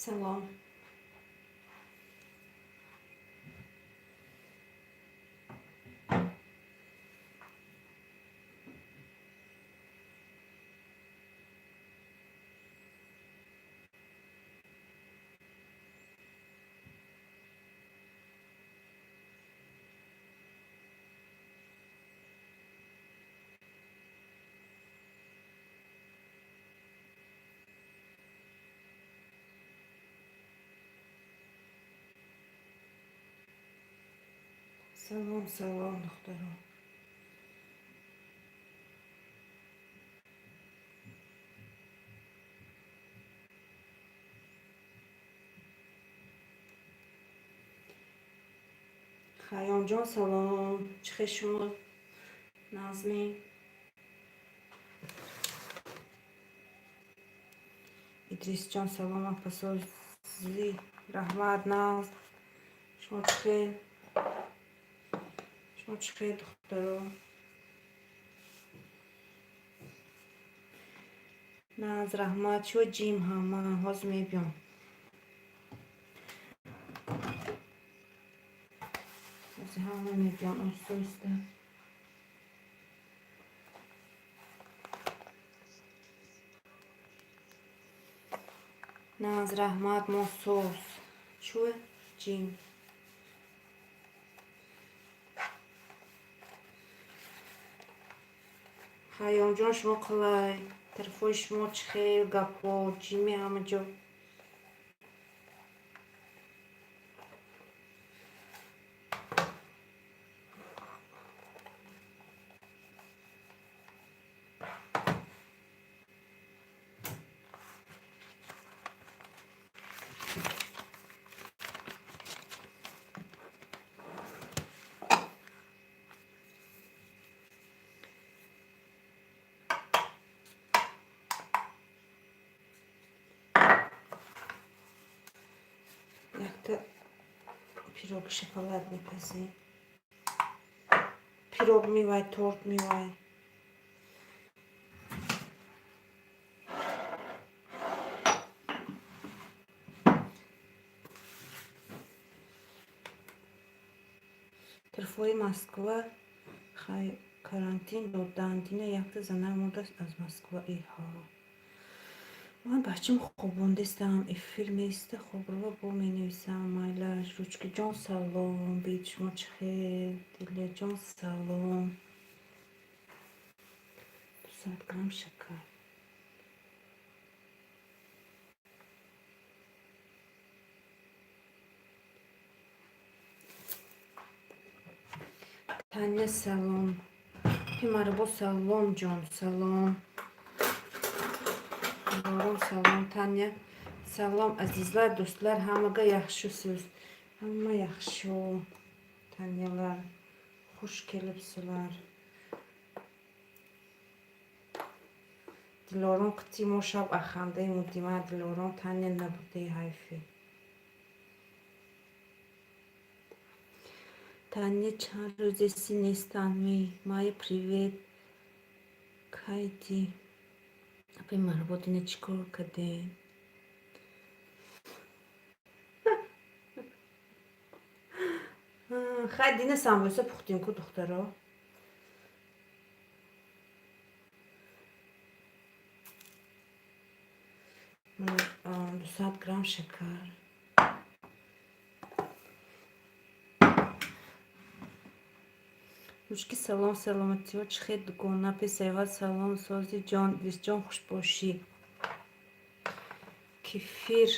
سلام. سلام سلام دخترم. خیام جان سلام. چه شما؟ نازنین ادریس جان سلام. پسازی رحمت ناز. شما چخیر؟ شما چخیر دخترم؟ ناز رحمت شو جیم همه هاز میبیم. از همه میبیم اصوسته. ناز رحمت موسوس شو جیم. خیام جان شما قلای طرفای شما چخیر گپا جیمی همه جا. یک تا پیروگ شکلات میپزیم. پیروگ میوای تورت میوای. طرفای مسکو خی карантин доданд. Ина як та зана мудас аз Москва иҳо. Ман бачам хубондистам. Филмиста хубро бо менависам. Майлаш ручки ҷон салом. Бит шумо чехер? Диле ҷон салом. 200 грамм шакар. Таня салом. Пимарбо салом ҷон салом. Баром салом Таня. Салом азизлар дӯстлар ҳамага яхшисиз. Ҳама яхшо. Танялар хуш келибсizlar. Дилорон қити мо шаб ахандаи мудима Дилорон Таня набудаи ҳайфи. Таня чанд рӯзеси нестами. Май привет. Кайди. Апай марбот ина чикор кардем? Хайди ина самбоса пухтем ку духтаро. 200 грамм шакар. ручки салом саломатиҳо чхед дугона песайҳат салом сози ҷон дистҷон хушбошӣ. кефир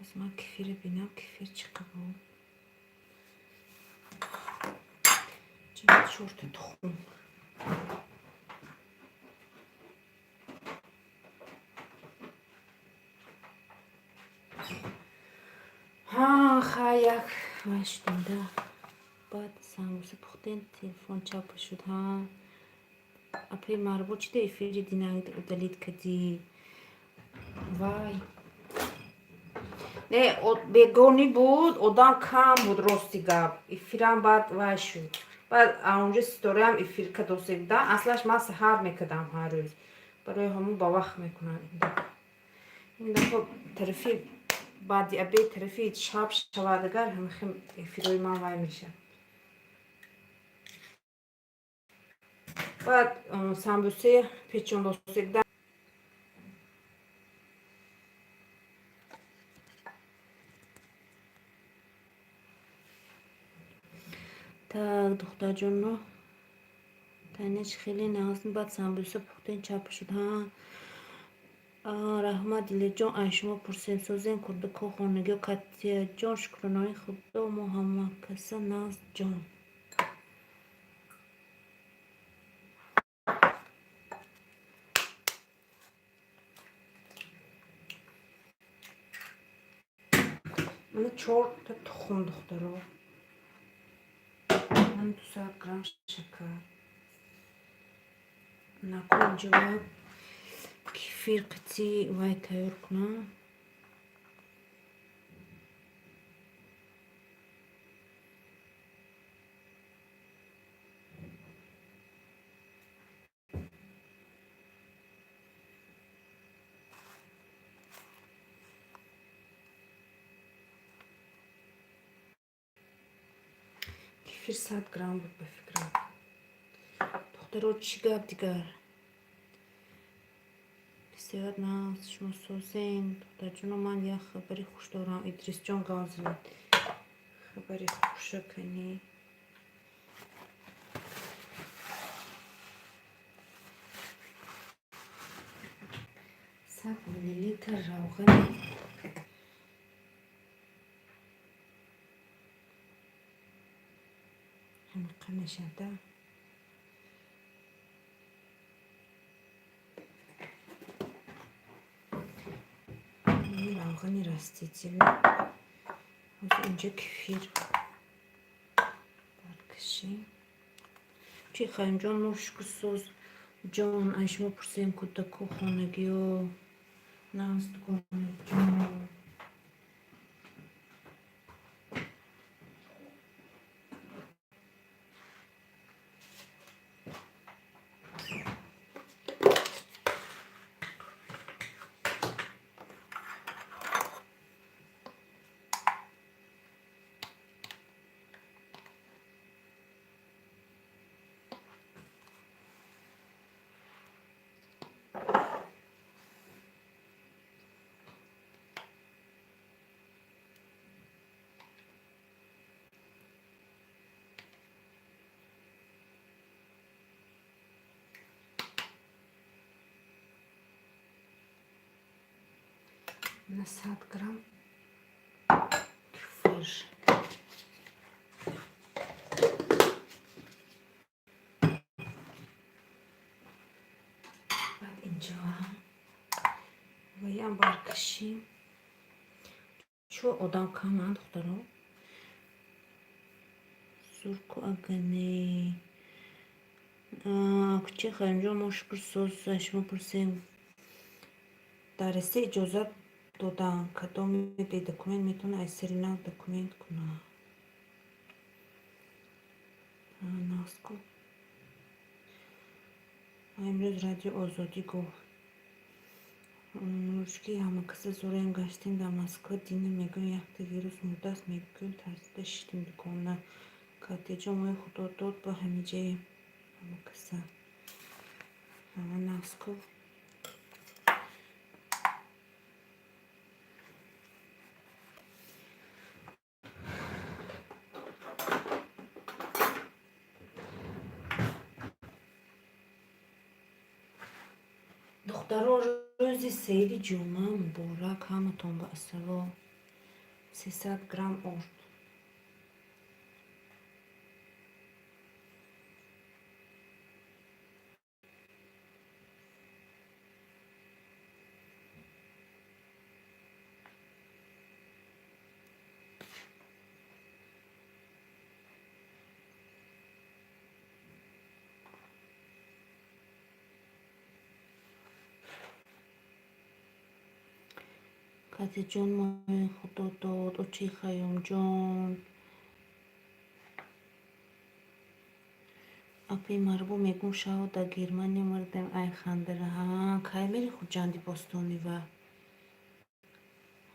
аз ман кефиро бинам. кефир чӣ қабул? чорта тухм. як вай шуданда. баъд самбуса пухтен телефон чапа шуд. апай марбут чида эфири динак удалид кадӣ? вай не бегонӣ буд. одам кам буд рости гап. эфирам баъд вай шуд. بعد اونجا ستوری هم افیر که دوست دارم اصلش من سحر میکردم هر روز برای همون با وقت میکنم این دفعه طرفی بعد ابی طرفی شب شوادگر هم خیم افیروی من وای میشه بعد سامبوسه پیچون دوست دارم تا دختر جون تنش خیلی نازم بعد سامبوسه پختین چپ شد ها رحمت دل جان از شما پرسیم سوزین کرده که خانگی و کتیه جان شکرانای خدا و محمد کسا ناز جان من 4 تا تخم دخترو من 200 گرم شکر نکن اینجا باید کفیر قطعی وای تیار کنم کفیر 100 گرم بود به فکرم دخترو چی گفت دیگر بسیار ناز شما سوزین دختر جون من یه خبری خوش دارم ادریس جان گازلید خبری خوشه کنی 100 میلی لیتر روغن همه نشده این روغنی رستیجی اینجا کفیر برکشیم چی خواهیم جان مشک سوز جان اشما پرسیم کتا که خانگی و ناست کنه جان من 100 گرم کفیر بعد اینجا باید برکشیم چو آدم کامند دخترو سرکو اگنی کچه خواهیم جان مشکل سوز اشما پرسیم درسته اجازت دادن کدام به دکومنت میتونه از سرینا دکومنت کنه ناز کن امروز رادیو آزادی گفت روشکی همه کسی زوریم گشتیم در مسکو دینه میگون یک تا ویروس مرده است میگون ترسیده شدیم بکنه کاتیجا مای خدا داد با همه جای همه کسی همه ناز کن دخترها روزی سیدی جمعه مبارک همتون با اصلا 300 گرم ارد کاتی جان مای خدا داد و چی خیام جان اپی مربو میگم شاو در گرمانی مردم ای خندره ها کی میری خود جندی باستونی و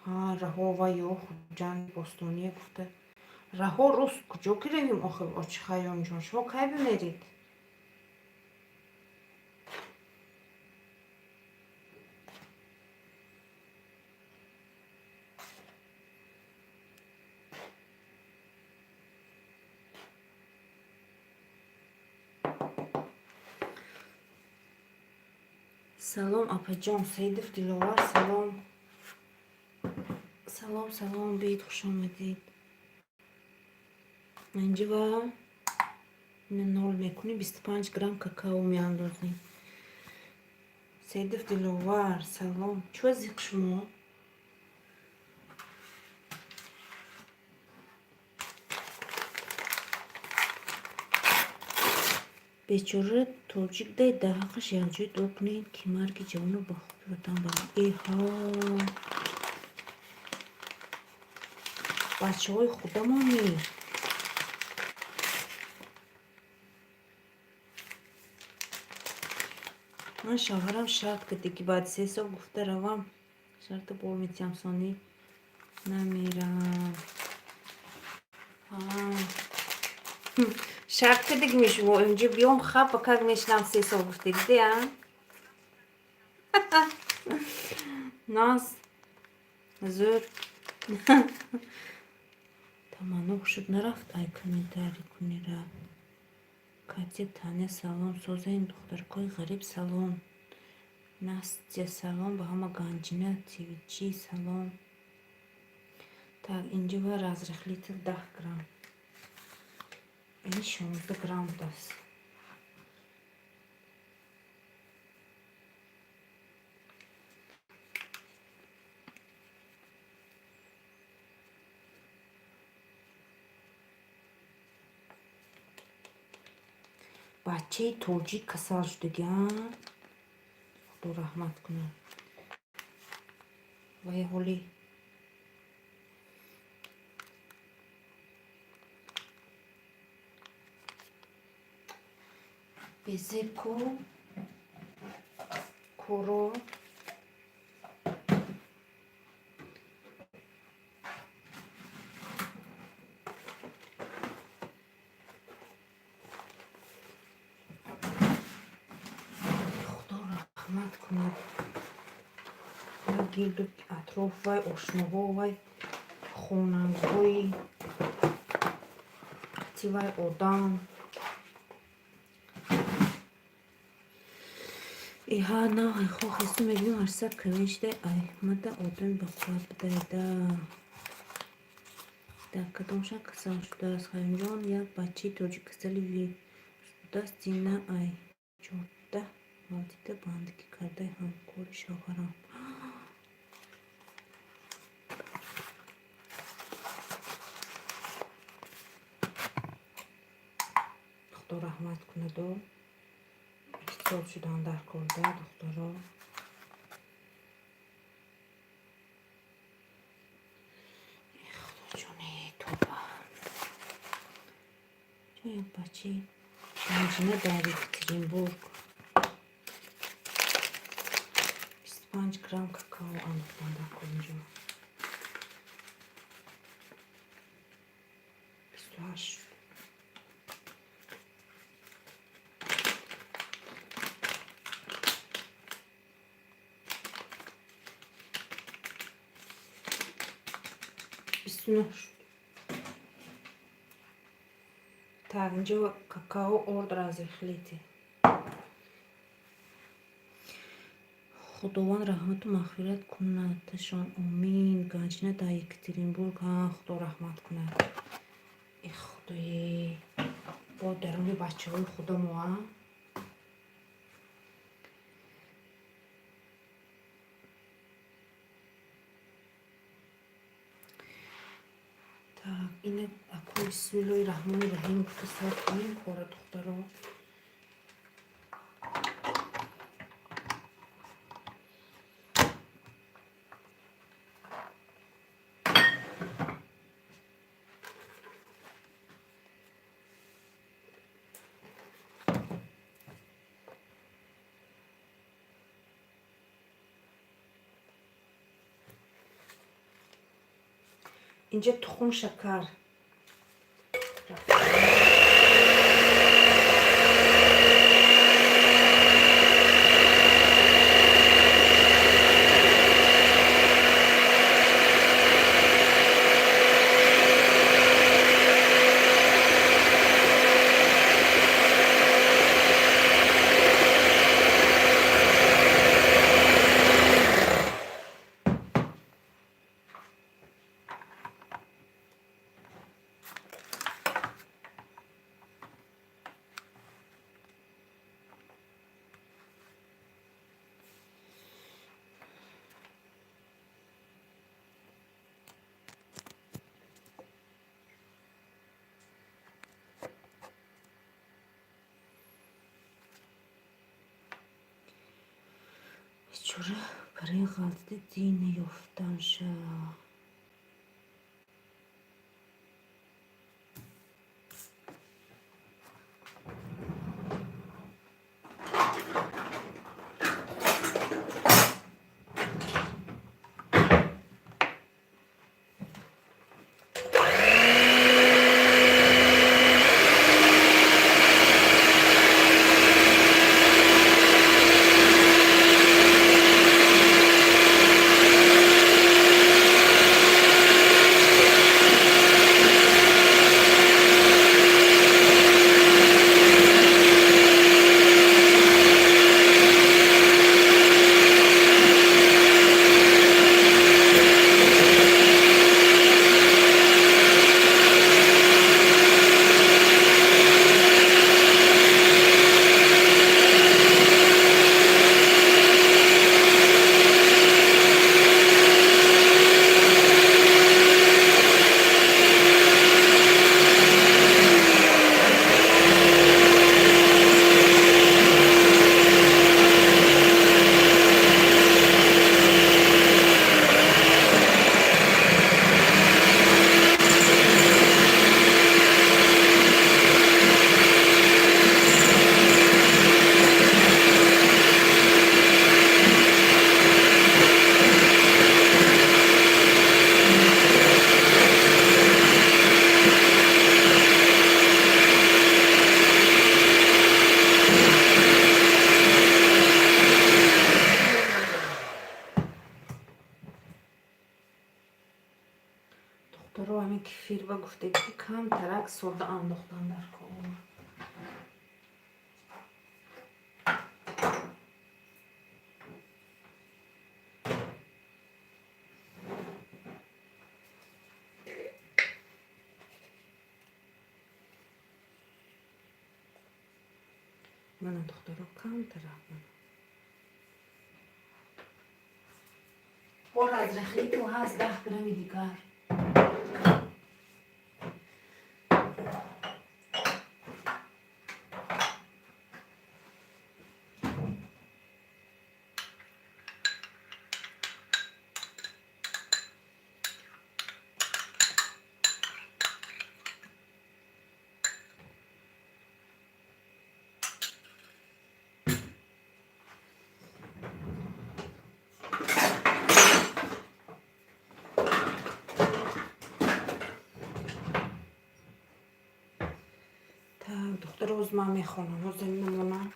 ها رها و یا خود جندی باستونی گفته رها روز کجا که رویم آخه آچی خیام جان شما کی بمیرید سلام اپا جان سیدف دلوار سلام سلام سلام بید خوش آمدید اینجا نول میکنیم 25 گرم کاکائو میاندازیم سیدف دلوار سلام چه وضعیت شما بیچاره توجیک دای در حقش یکجوی دو کنید که مرگ جوانو با خوبی وطن برم ایها بچه های خودمانی من شوهرم شرط کرده که بعد 3 سال گفته روم شرط برمیتی همسانی نمیرم شرط کرده که میشم اینجا بیام خواب بکر میشنم 3 سال گفته دیده هم ناز زود تمام شد نرفت ای کمنتاری کنی را کاتیا تانه سلام سوزه این دخترکای غریب سلام نستیا سلام با همه گنجینه تیویچی سلام так اینجا و رازرخ لیتر 10 گرم این 16 گرم دست بچه توجی کسال شدگی خدا رحمت کنه وای هولی بیزیکو کورو خدا رحمت کنه گیرد اطراف وای اشنوها وای خوننگوی تی وای آدم ایها نه ای خو خسته میگیم ارسا کنشته ای مده آدم بخواد بدهده در کدامشان کسان شده است خیلی جان یک بچه توجی کسلی وی دست زینه ای جورده والدیده باندگی کرده همکور شوهرم خدا رحمت کنه دو احتساب شدن در کرده دخترها خدا جونه توبه چون یک بچه گنجینه در یکترینبورگ 25 گرم کاکائو انداختن در کنجا 28 29 так اینجا کاکائو ордер از اخلیتی خداوند رحمت و مغفرت کنه تشان امین گنجینه در یکترینبورگ خدا رحمت کنه ای خدای با درون بچه های خدا ما так اینه اکو بسم الله الرحمن الرحیم اختصار کنیم کار دخترها اینجا تخم شکر چرا برای غلطه دین نیفتم شا دکتر همین کفیر و گفته که کم ترک سرده انداختن در کام من دکتر رو کم ترک بار از رخی تو هست 10 گرمی دیگر دکتر روز ما میخونم روز نمونه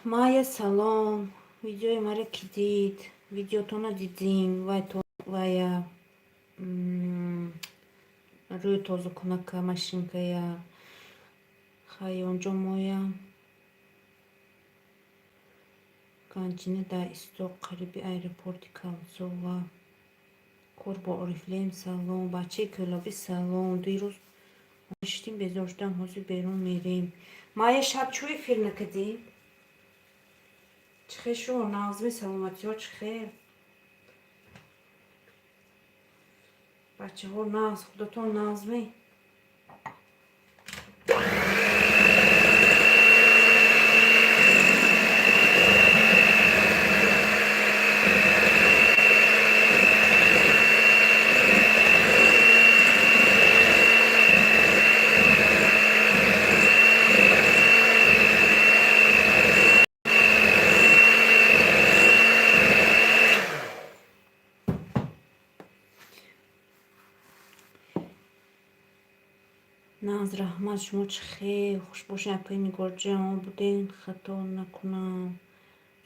Майя салом. Видеои маро ки дид? Видеотонро дидин? Вая рӯи тозакунака машинкая. Хай онҷо моя ганҷина дар истоқ қариби аэропорти Калзова. Кор бо Орифлеем салом. Бачаи кӯлобӣ салом. Дирӯз ноштим безор шудам, ҳозир берун мерем. Майя шаб чӣ эфир накардӣ? Чӣ хел шуд? Нағзми саломатиҳо чӣ хел? бачаҳо нағз, худатон нағзме? нағз раҳмат, шумо чӣ хел? хуш бошед апаи Нигорҷон буден, хато накунам.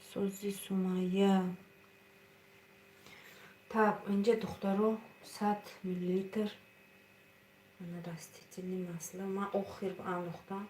Сози Сумайя. Так, инҷа духтаро 100 миллилитр растительный масло ман охир андохтам.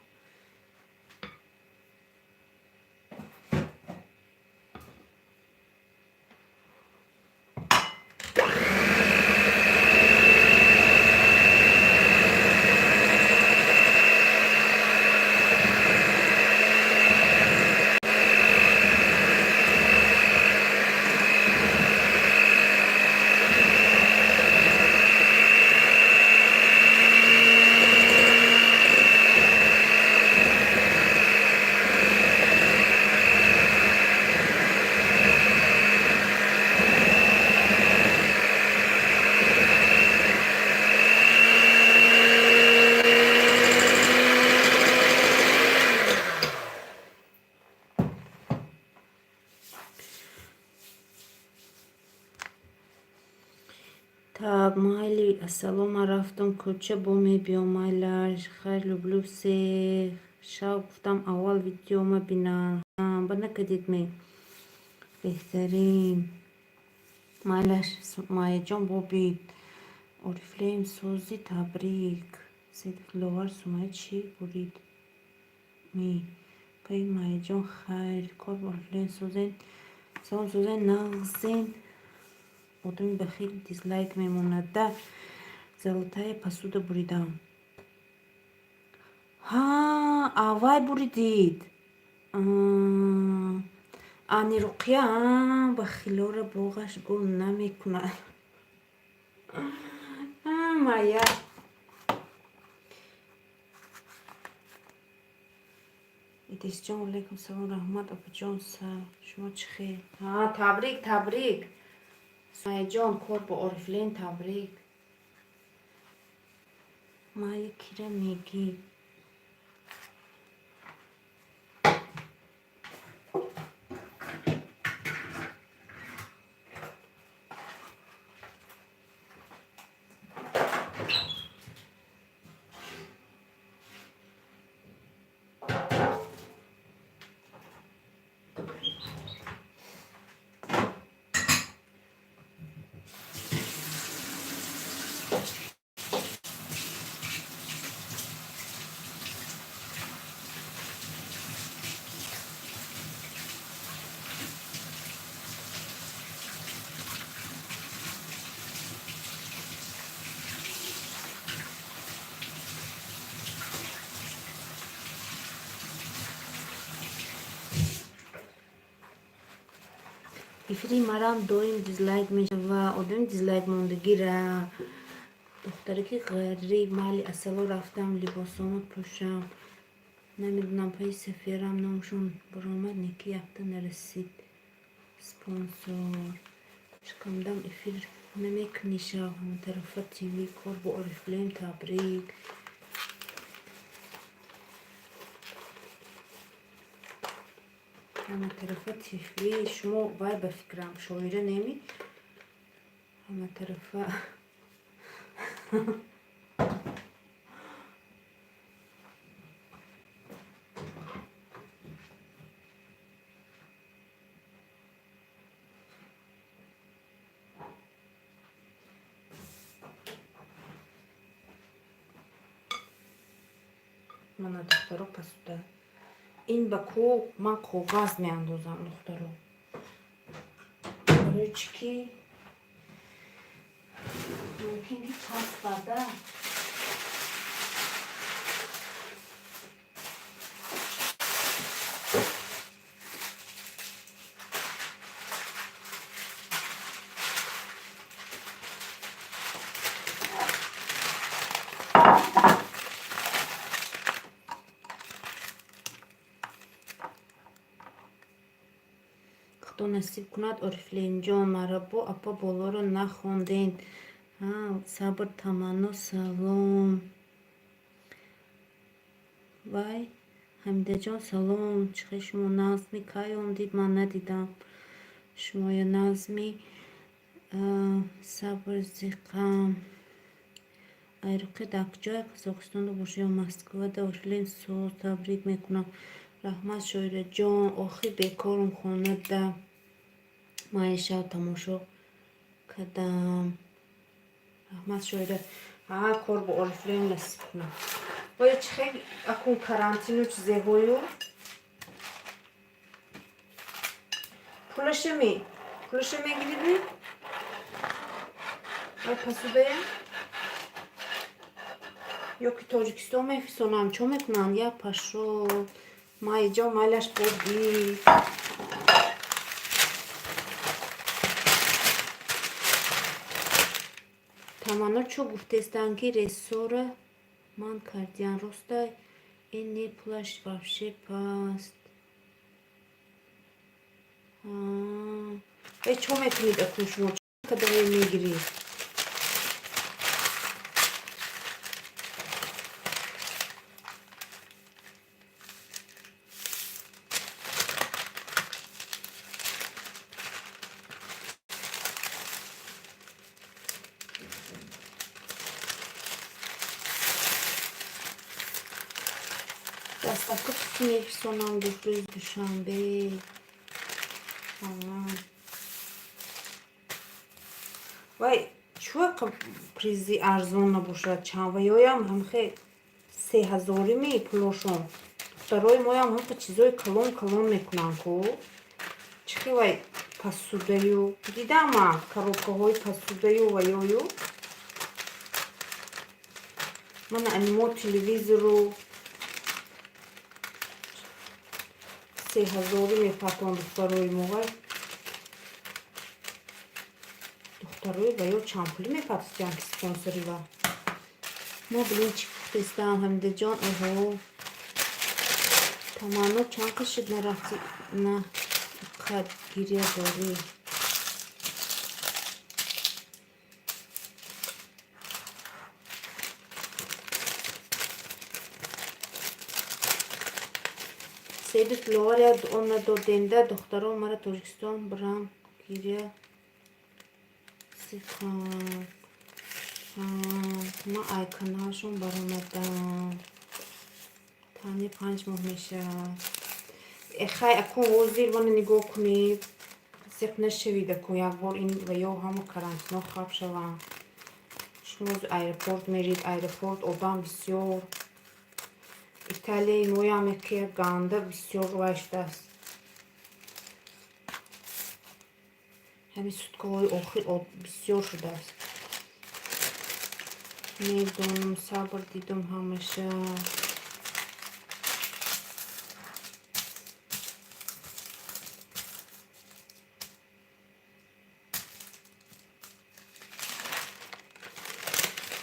Так, майли, ассалом, ман рафтам кӯча бо мебиём майлар. Хайр люблю всех. Шаб гуфтам аввал видеома бинам. Ба накардид ме. Беҳтарин. Майлар, Майяҷон бобид. Орифлеем сози табрик. Седловар Сумайя чӣ бурид ми? Паи Майяҷон хайр. Кор бо Орифлеем созен. Салом созен нағзен. одами ба хеле дизлайк мемонад. Да золотая посуда буридам. Ҳа, авай буридид. Ани Руқия ба хилора боғаш гул намекунад. Майя идисҷон алайкум салом раҳмат опаҷон са шумо чӣ хел? Табрик табрик Майяҷон, кор бо Орифлеем табрик. Майя кира мегӣ? эфири марам доим дизлайк мешава. одами дизлайк мондагира. духтаре ки ғариб. майли ассало рафтам либосоно пӯшам. намедунам паи саферам номшон баромад неки яфта нарасид. спонсор шикамдам эфир намекунӣ шав. ҳаматарафа тв. кор бо Орифлеем табрик. ҳаматарафа тв. шумо вай ба фикрам шоира неми? ҳаматарафа мана духтаро пасуда. Ин ба ку ман коғаз меандозам духтаро. Барои чӣ ки мумкин ки пас бада худо насиб кунад. Орифлеимҷон, мара бо апа болоро нахондед. Сабр таманно салом. Вай Ҳамидаҷон салом. Чихел шумо назми кай омдид? Ман надидам шумоя назми сабр зиқам айруқи дакҷоя Қозоқистонда боша ё Москвада Орифлеим соз табрик мекунам. Раҳмат Шоираҷон. Охир бекорум хонада маиша тамошо кардам. Раҳмат Шоира. Кор бо Орифлеим насиб кунам. Оя чихел акун карантину чизеҳою пулаша мегириди? Ай пасудая? Ё ки Тоҷикистон мефисонам, чо мекунанд? Я пашо майҷон майлаш боди. Таманно чо гуфтестан ки ресора ман кардиян? Роста ин не пулаш вабше паст. Чо мекунид акун шумо? Чо кадаве мегирид? Дастака пути мефисонам гуфрӯзи душанбе. Вай чӯ призи арзон набошад? Чанд ваёям ҳамхе 3000-ими пулошон. Духтарои моям ҳамқа чизои калон мекунанд ку. Чихел вай пасудаю дидам ман коробкаҳои пасудаю ваёю. Ман анимо телевизору 3000 мепатон духтарои мо. Вай духтарои ва ё чанд пули мепатистиян ки спонсорива. Мо билин чӣ гуфтестам Ҳамидаҷон. Оҳо таманно чанд қашид нарафти на қад гирия дорӣ. Сейду тиловария дуо надоденда духтаро мара Тоҷикистон бирам гирия сикан. Ман айканалшон баромадам. Тани 5 моҳ мешавад. Хай акун ҳозир вана нигоҳ кунед. Сиқ нашавид акун якбор ин ва ё ҳама карантино хаб шаванд. Шумо аэропорт мерид. Аэропорт одам бисёр. Италияи моям яке ганда бисёр ваштаст. ҳамин суткаҳои охир бисёр шудааст. Медонам сабр дидум ҳамаша.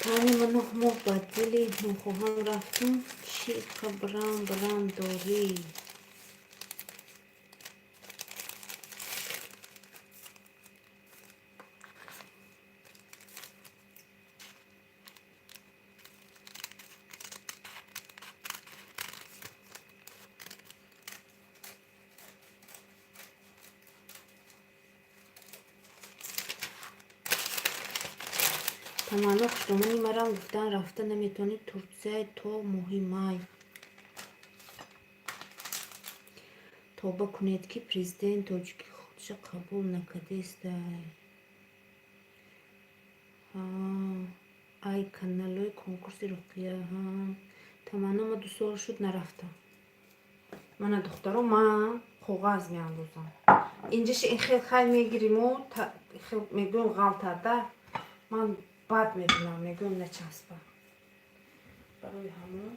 тани ман 9 моҳ ба дили нохоҳам рафтум. Чӣ қабрам дорӣ? таманно хушномаи марам гуфтан рафта наметавонӣ Турсия то моҳи май. توبه کنید که پرزیدنت توجیکی خودش قبول نکرده‌ای. ای کانالوی کنکورس رقیه ها Тамана ма 2 сол шуд нарафтам. Мана духтаро ма коғаз меандозам. Инҷаши ин хел хай мегириму хел мегӯям ғалтада. Ман бад мебинам, мегӯям начаспа. Барои ҳамон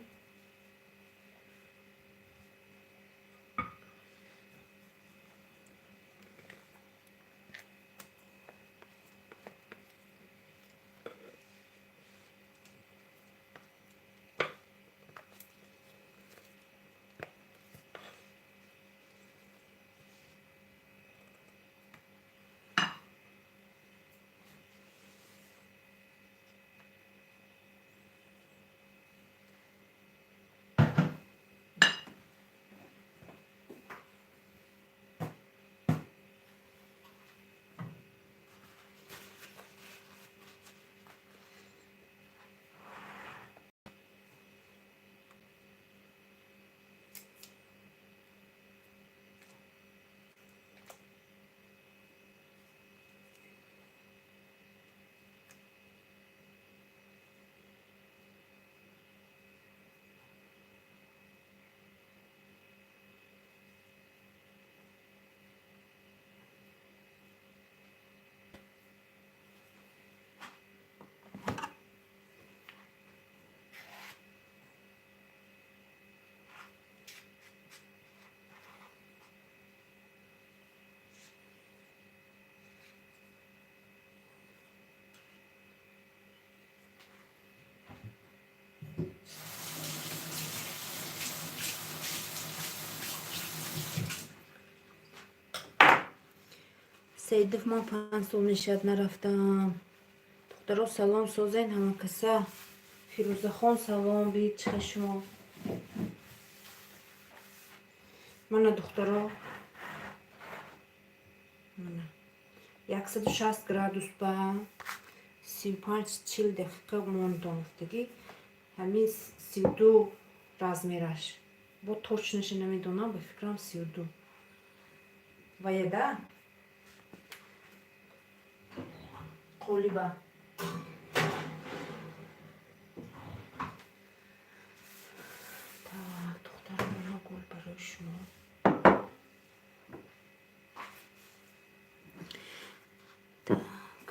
Саидов ман 5 сол мешавад нарафтам. Духтаро салом созен ҳама каса. Фирӯзахон салом бид чихе шумо. Мана духтаро мана 160 градус ба 35-40 дақиқа монтон гуфтагӣ. Ҳамин 32 размераш. Бо точноша намедонам, ба фикрам 32. Ваяда қолиба. Так, духтарам мана гул барои шумо. Так.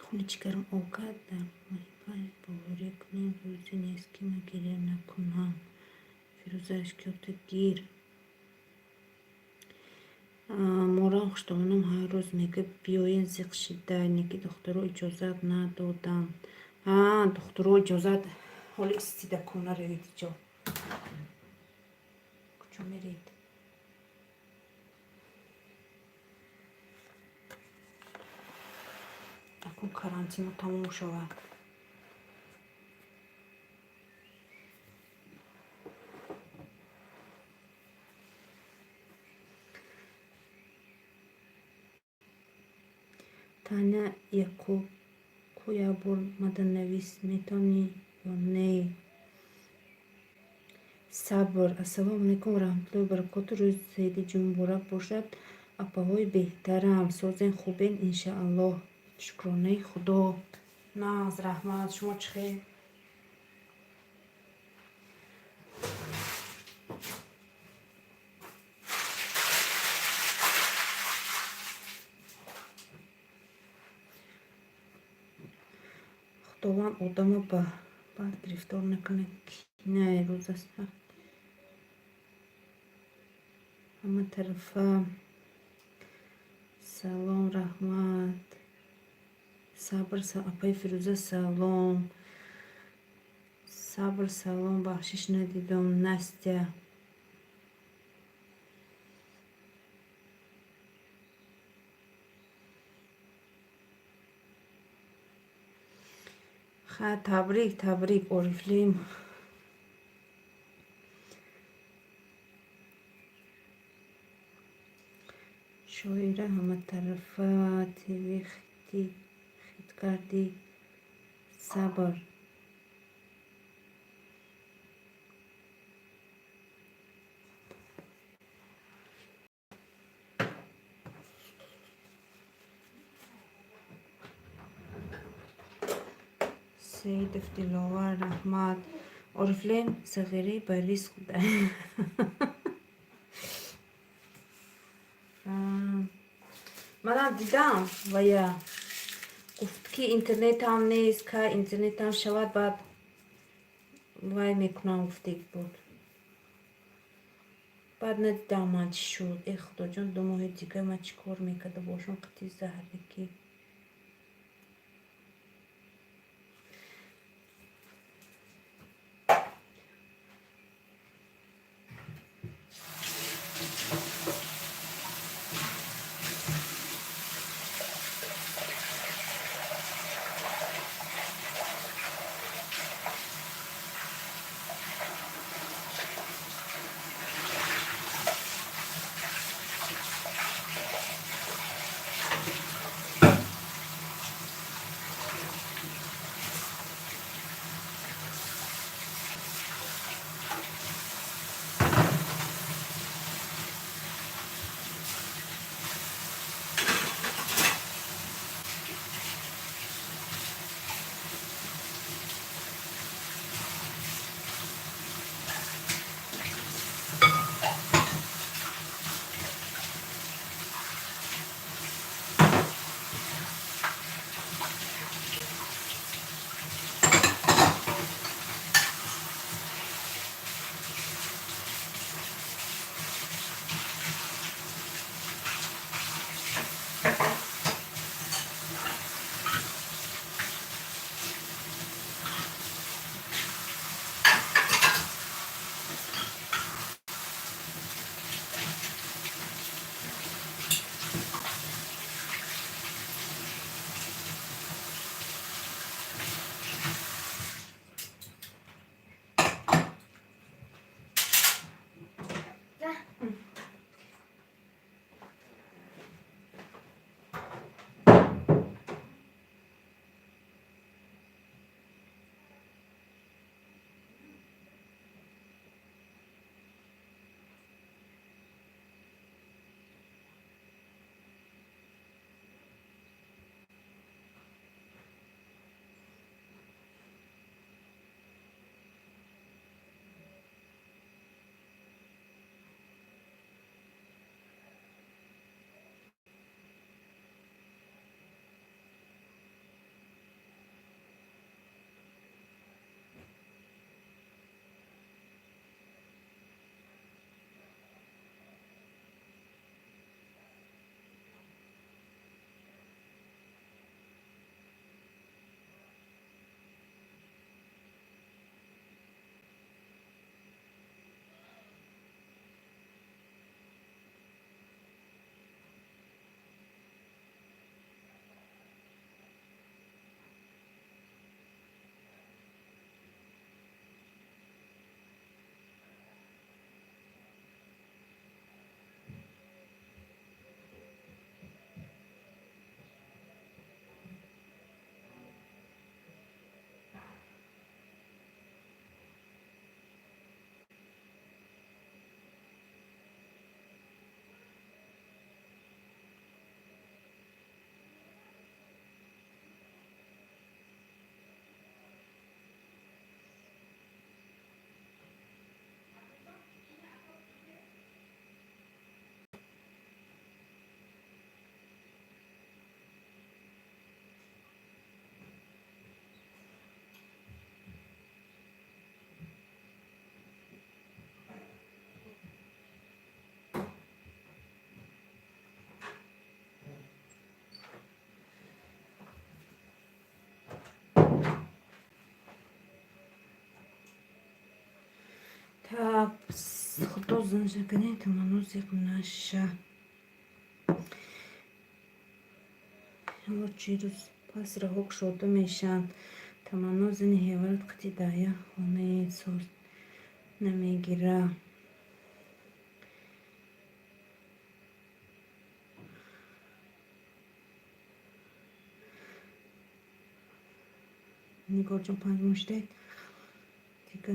Хуничкарам овqat дар моҳипай боварӣ кунем, рӯзе нест ки ман гирья накунам. Фирӯза ашкёта гир. Морам хуштамонам ҳар рӯз мега биёен зиқшида, неки духтаро иҷозат надодам. Духтаро иҷозат ҳоли истида кӯна равед иҷо. Куҷо меред? Акун карантину тамом шавад. Таня яку як бор маданавис метавонӣ ё не? Сабр. Ассалому алайкум ва раҳматуллоҳи ва баракоту. Рӯзи ҷум муборак бошад. Апаҳои беҳтарам. Созен хубен иншааллоҳ. Шукронаи худо. Наз раҳмат. Шумо чӣ хел? Худованд одамо ба бад гирифтор накунад. Кинае рӯз аст. ҳама тарафа салом раҳмат. Сабр апаи Фирӯза салом. Сабр салом. Бахшиш надидам. Настя табрик табрик орифлим. шоира ҳаматарафа тиви хит карди. Сабр. سید دلاور رحمت اورفلیم صغیره بریز خوده. منم دیدم و یا گفت که اینترنت هم نیست که اینترنت هم شود بعد وای میکنم گفته بود بعد ندیدم من چی شد. ای خدا جان 2 ماه دیگه من چی کار میکرده باشم قطعی زهرکی. Так, хто зажигнете манузик наша. Через пас рахок шода мешан. Таманозин хеварат қтидая хоне сос намегира. Нигор ҷон 5 муштек дига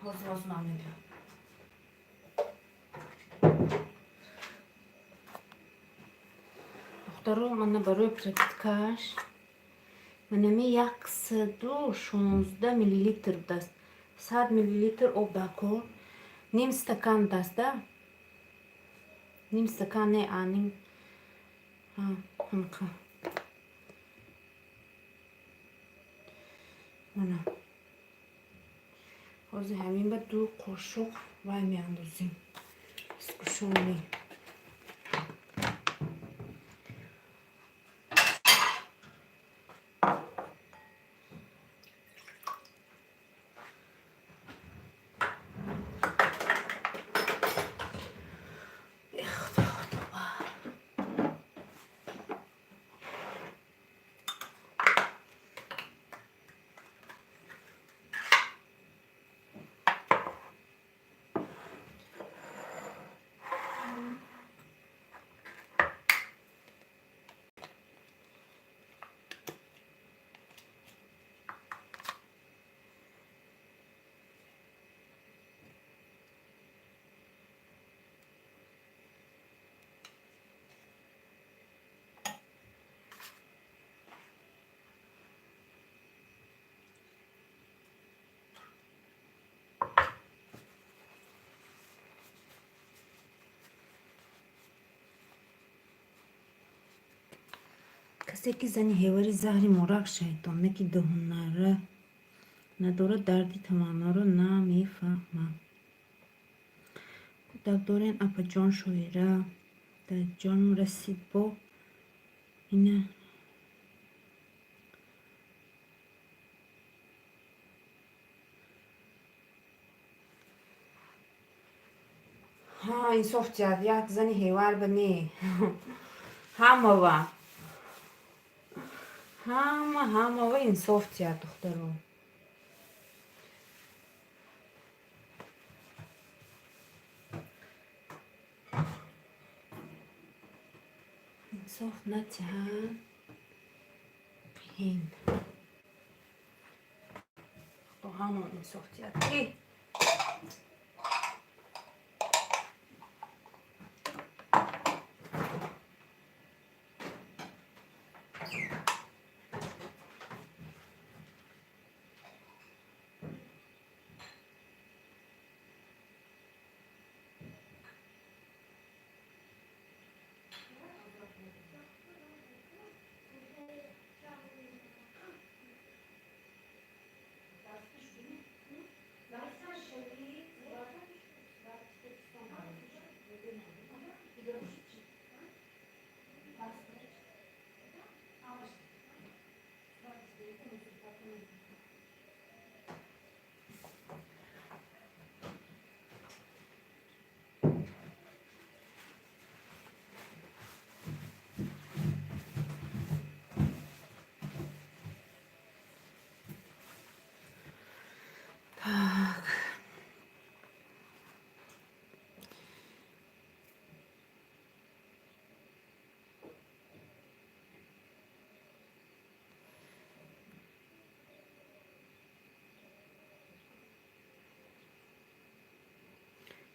Hoz mamida. دخترو من برای پرکتکش منمی 116 میلی لیتر دست 100 میلی لیتر آب دکر نیم استکان دسته نیم استکان نه آنیم همکا منم حاضر همین به 2 قاشق وای میاندازیم اسکوشونی کسی که زنی هیوری زهری مرگ شیطان نکی دهونه نداره دردی تمانا رو نمیفهمم دکترین اپا جان شویره در جان رسید با اینه ها این صفت جد یک زنی هیور بنی همه و این صفت جد دخترو این صفت نتیهن این تو همون این صفت جد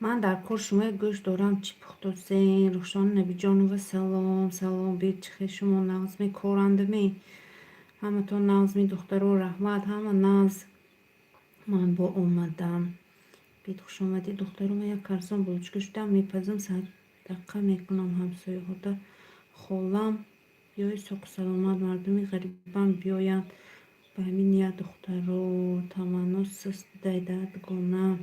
من در کار شما گوش دارم چی پخت و زین روشان نبی جانو و سلام بید چخی شما نازمی کارندمی همه تو نازمی دختر و رحمت همه ناز من با اومدم بید خوش آمدی دخترم یک کرسان بلوچ کشتم میپزم صدقه میکنم همسایه ها در خولم بیای ساق سلامت مردمی غریبان بیایم به همین نیت دختر رو تمنا سست دیدت گونم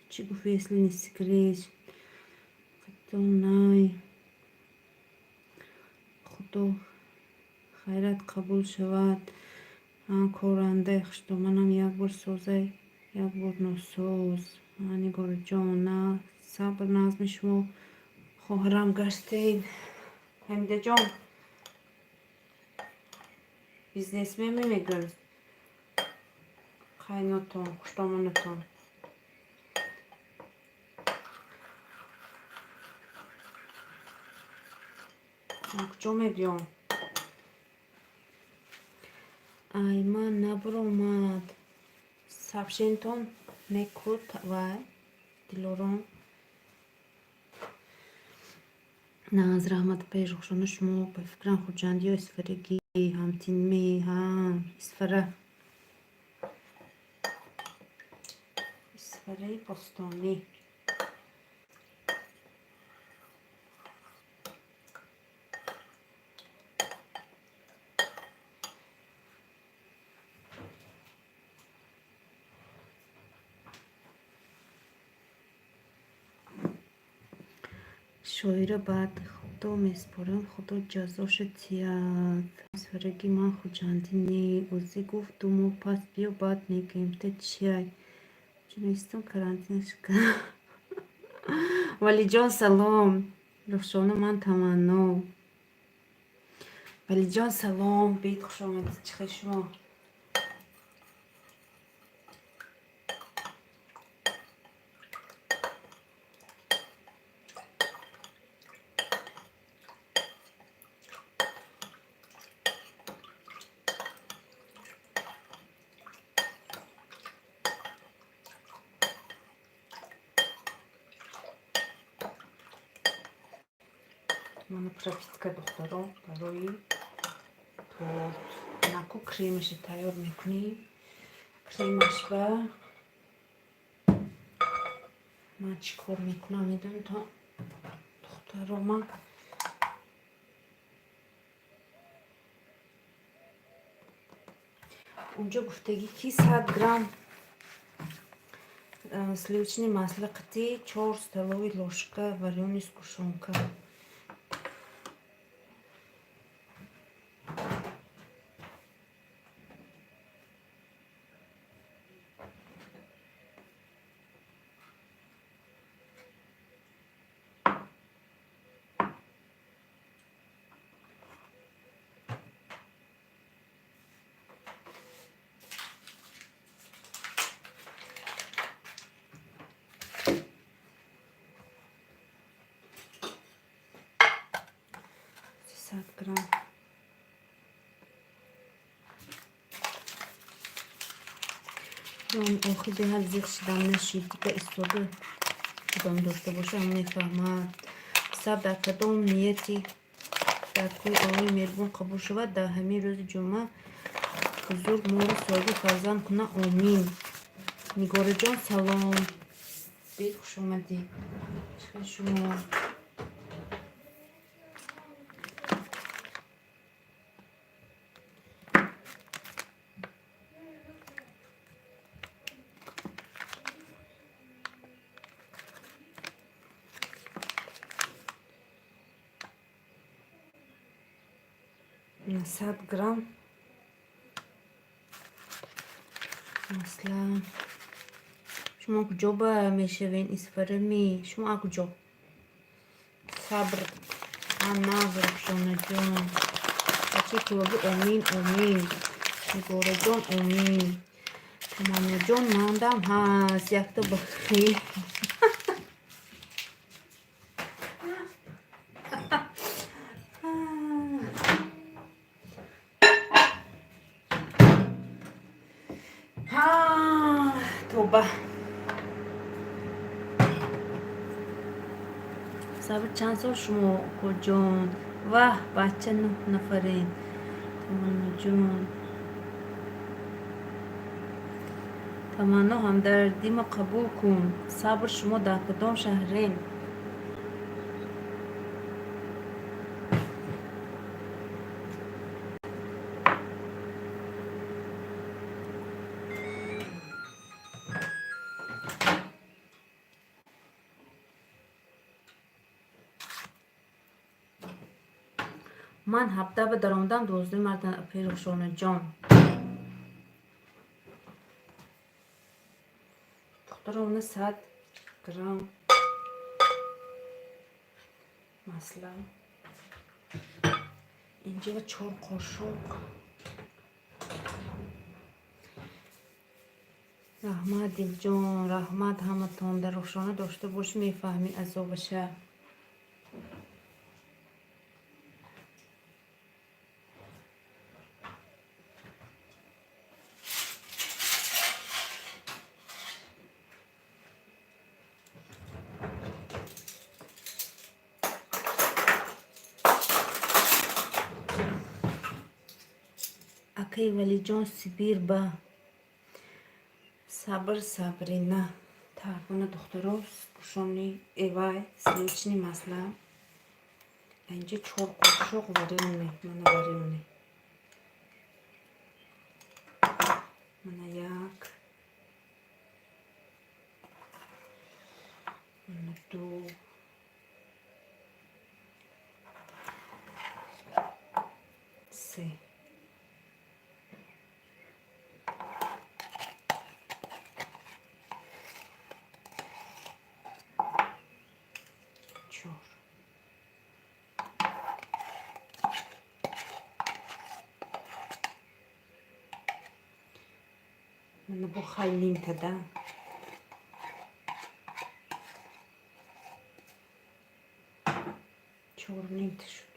Чего если не секрет, то най خدا خیرت قبول شود. کارنده خشتمانم یک بار سازه یک بار ناساز. نگار جان نه صبر نظم شما خواهرم گشتین. حمیده جان بیزنس میگن خیلیتون خشتمانتون کجا میگم ایمان نبر آمد سبشینتون نکوت و دلارم نه از رحمت پیش روشان شما به فکرم خوجندی و اسفرگی همتین می هم اسفره بستانی شاعر بعد خدا میسپارم خدا جزاش تیاد اسفرگی من خوجندی نی اوزی گفت دو ماه پس بیا بعد میگیم ته چیای چونستم کرانتینش کنم ولی جان سلام رخشان من تمنا ولی جان سلام بید خوش آمدید چخه شما من пропитка دخترا برای تورت نکو کریمش تیار میکنیم کریمش و من چی کار میکنم میدونم تا دخترا من اونجا گفتگی کی 100 گرم сливочный масло قطعی 4 столовые ложка вареной сгущенка грамм اون آخی به هر زیخ شدم نشید دیگه استاده کدام داشته باشه هم میفهمد سب در کدام نیتی در کوی آقای مهربان قبول شود در همین روز جمعه بزرگ ما رو سالی فرزند کنه آمین نگار جان سلام بید خوش آمدی چه شما на 100 грамм масла شما کجا با میشوین اسفرمی شما کجا صبر انا برخشانه جان بچه که بگو آمین آمین نگاره جان آمین تمام جان ماندم هست یک تا بخیر توبه صبر چند سال شما کجان و بچه 9 نفرین تمام جان تمنا همدردی ما قبول کن صبر شما در کدام شهرین من هفته به دراندم 12 مرتبه پیرخشان جان دختر اون 100 گرم مثلا اینجا 4 قاشق رحمت دل جان رحمت همه تان در روشانه داشته باش میفهمی عذابشه اکی ولی جان سیبیر با صبری نه ترفون دخترو کشانی ایوای سلیچنی مثلا اینجا 4 قاشق وریونه من وریونه من یک من 2 3 4 من بو خیلی تدا 4 نیم شد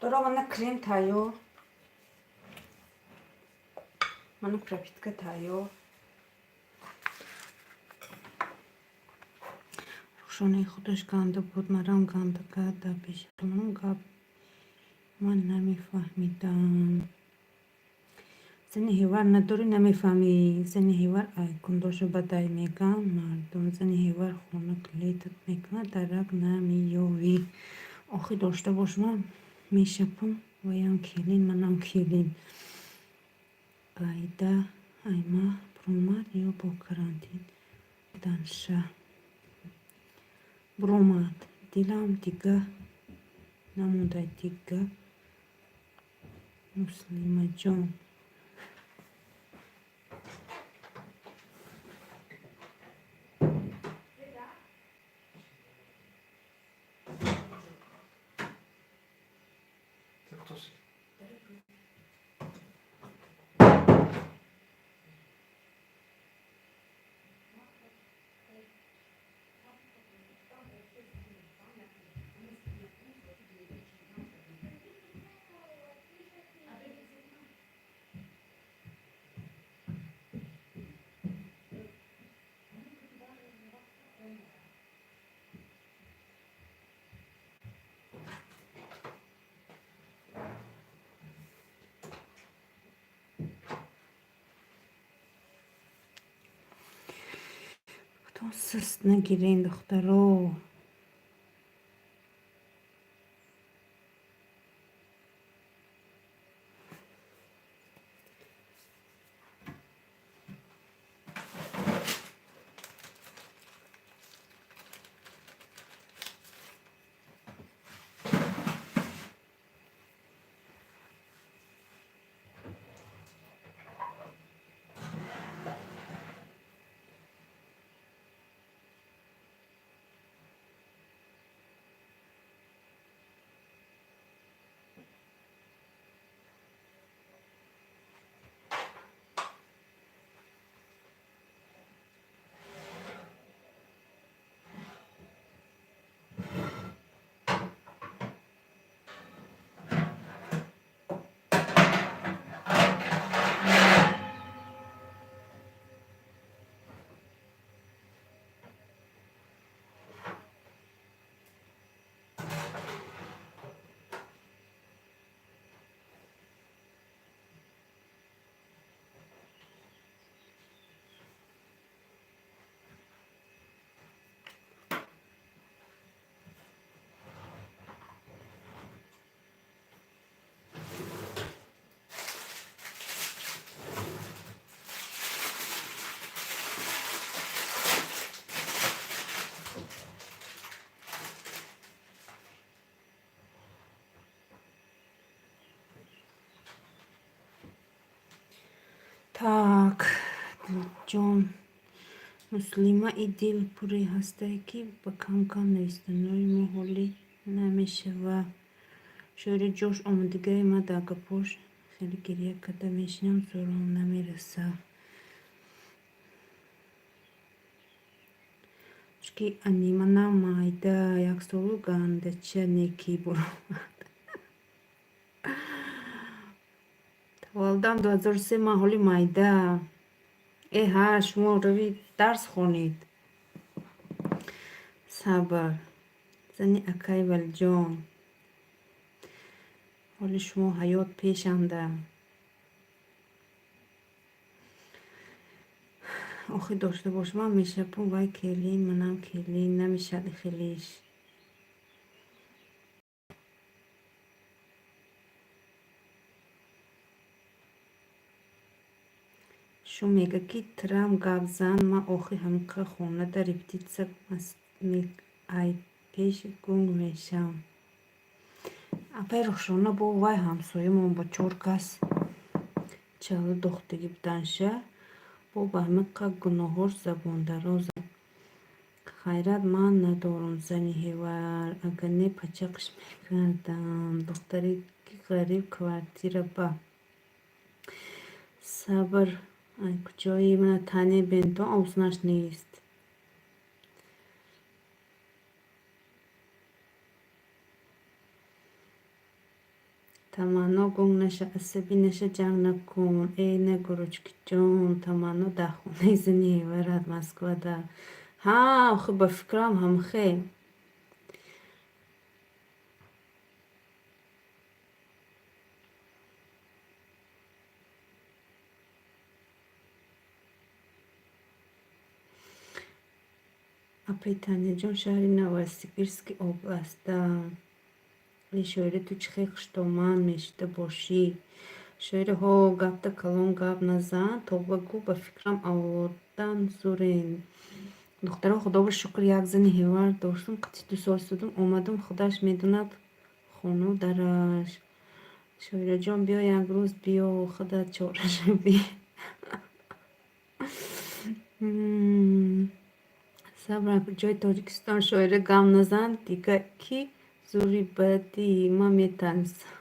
Дорога mana krem tayyor. Mana propitka tayyor. Рушонаи худаш ганда буд, марам ганда карда пеш хунам гап. Ман намефаҳмидам. Зани ҳевар надори намефаҳми. Зани ҳевар айкундоша бадай меган мардум. Зани ҳевар хона клетат мекунад, дарак намеёвӣ. Охи дошта бош, ман мешапам ваям келин, манам келин. Айда айма промад ё бо карантин данша. Бромад дилам дига намудай дига. Муслимаҷон. Худон суст нагирен духтаро. Так, ҷон муслима и дил пуре ҳастае ки ба кам-кам навистанои мо ҳолӣ намешава. Шӯри ҷош омодагаи ма дар гапош хеле гирья карда мешинам, зӯрам намераса. Чуки анимана майда яксолу гандача неки буромад. Тавалдам 2003 ма ҳоли майда. Ҳа шумо равед дарс хонед. Сабр. Зани акай валиҷон. ҳоли шумо ҳаёт пешанда. охи дошта бош, ман мешапам вай келин, манам келин, намешад хелиш. Шу мега ки Трамп гап зан, ма охи ҳамиқа хонада репетитсия ай пеш гунг мешам. Апай Рӯшона бо вай ҳамсоямон бо 4 кас чала дохтагӣ буданша. бо ба ҳамиқа гуноҳош забондароз. хайрат ман надорам зани ҳевар. Агар не пачақш мекардам. духтари ғариб квартира ба. Сабр. ай куҷои мана тане бентон овснаш нест. Тамано гум наша, асабӣ наша, ҷанг накун. Эна гуручкиҷон, тамано дар хонаи зини ҳеварат Москвада. Ҳа, охи ба фикрам ҳамхе. Апританияҷон шаҳри Новосибирский областда. Шоири ту чӣ хел хуштомад мешида бошӣ. Шоири ҳо гапта калон гап назан, то багӯ ба фикрам авлодан зурен. Духтаро худоро шукр як зани ҳевар доштум, қати 2 сол истодум, омадум, худаш медонад хону дараш. Шоираҷон биё як рӯз биё, худат чорашавӣ. Сабра ҷои Тоҷикистон шоири гам назан, дига кӣ зури бадӣ ман метанисам.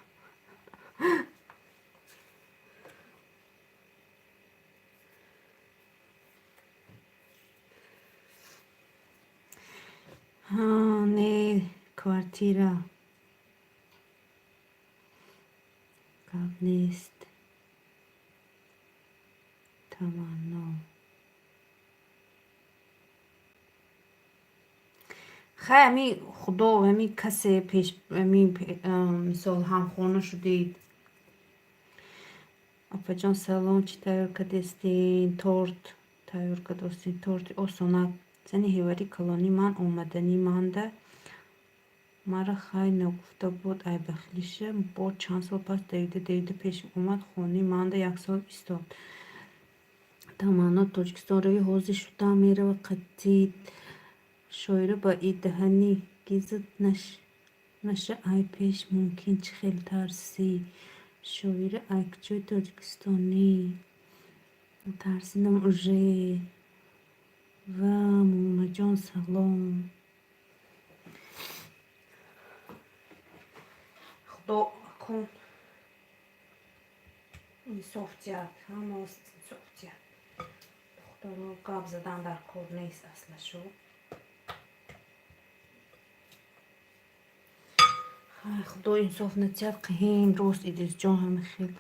Не квартира гап нест. Таманно хай ами худо ами касе пеш ами мисол ҳамхона шудед. Апаҷон салом, чӣ тайёр кардестин? Торт тайёр кардостин, торти осонак. Зани ҳевари калони ман омадани манда мара хай нагуфта буд, ай бахилиша, бо чанд сол пас доида пеш омад хонаи манда як сол истод. Таманно Тоҷикистон рӯи ҳозир шудам меравад қатъи. Шоири ба и даҳани гизит наша ай пеш мумкин чӣ хел тарсӣ. Шоири айкчӯи тоҷикистонӣ. Тарсидам уже. Ва мумаҷон салом. Худо кун инсоф диҳад, ҳамаст инсоф диҳад. Духтаро гап задан дар кор нест аслашо. худо инсоф надиҳад, қиҳем рост идизҷон ҳама хел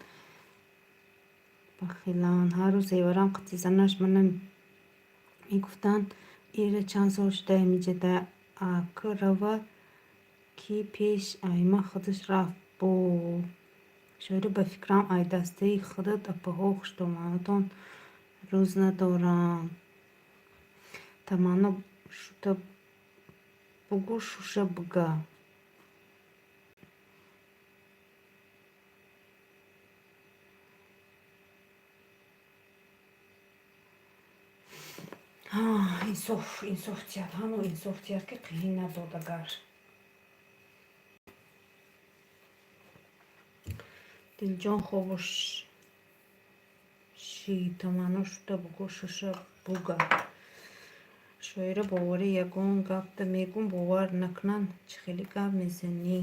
бахиланд. Ҳар рӯз ҳеварам қати занаш манам мегуфтанд, ира чанд сол шуда миҷада акӣ рава ки пеш айма худаш рафт бо. Шоири ба фикрам ай дастаи худат апаҳо хуштомадон рӯз надоранд. Таманно шута бугӯ шуша буга. инсоф диҳад, ҳамо инсоф диҳад ки қиҳӣ надод. Агар дилҷон хомӯшӣ, таманно шуда бугӯ шуша буга. Шоири боварӣ ягон гапта мегӯм, бовар накунанд, чӣ хеле гап мезанӣ.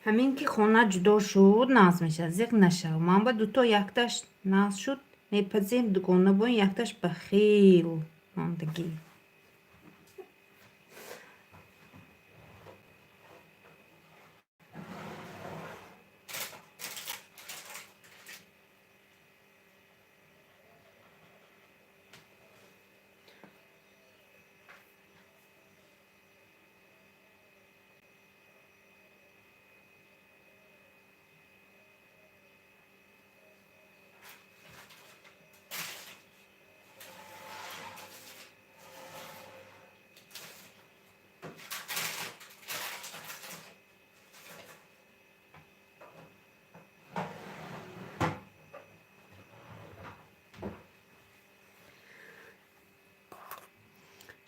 ҳамин ки хона ҷудо шуд, нағз мешавад, зиқ нашав. Манба дуто якташ нағз шуд, мепазем дугона бо ин якташ ба хел мондагӣ.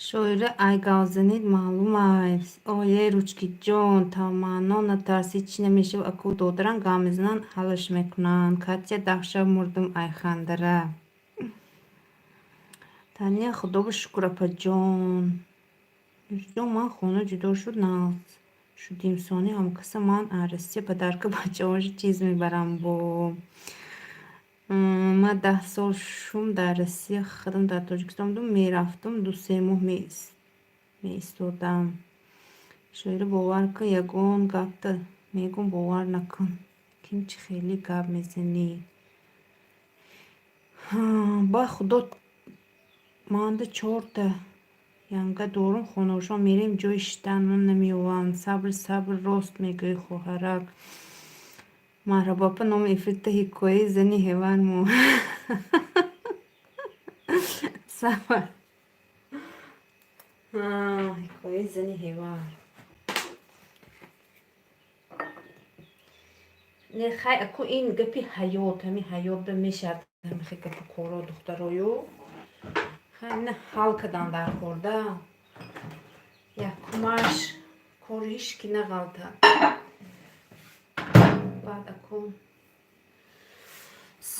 Шоира Айгалзанид маълум аст. Оя ручки ҷон таманно натарсӣ чӣ намешавад аку додаран гам мезананд ҳаллаш мекунанд. Катя дахша мурдум ай хандара. Тания худо ба шукр апаҷон. Мирҷон ман хона ҷудо шуд нағз шудим сони ҳамкаса ман Россия падарка бачаҳоша чиз мебарам бо ман 10 сол шум дар Россия хадам дар Тоҷикистон будам мерафтам 2-3 моҳ меистодам. Шоира бовар кун ягон гапта мегӯм бовар накун. Ким чӣ хеле гап мезанӣ? Ба худо манда 4 та янга дорум хонашон мерем ҷои шиштан нон намеёванд. Сабр рост мегӯи хоҳарак. Маҳрабапа номи эфирта ҳикояи зани ҳевар мо. Сабр. ҳикояи зани ҳевар. Не хай аку ин гапи ҳаёт ҳами ҳаёт да мешард ҳами гапи кора духтароё хай на ҳал кадан дар хорда якумаш кори ҳишки нағалта. Баъд аку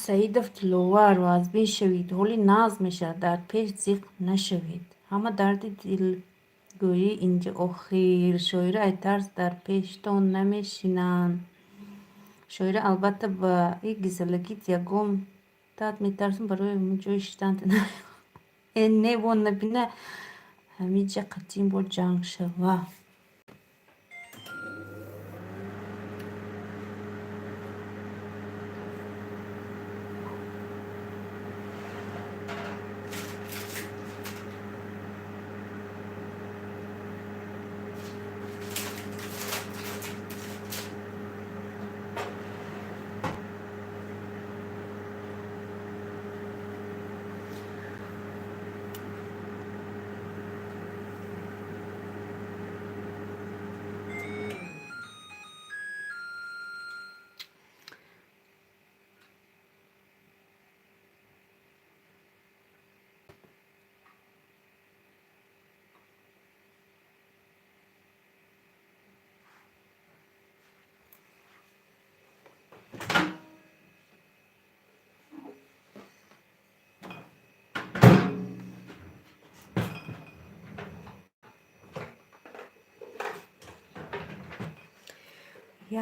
Саидов тиловар вазбин шавид ҳоли нағз мешавад дар пеш зиқ нашавед ҳама дарди дилгӯӣ инҷа охир. Шоира ай тарс дар пештон намешинанд. Шоира албатта ба и гизалагит ягон дад метарсам барои ҷои шиштанта не вон набина ҳамиҷа қатъин бо ҷанг шава.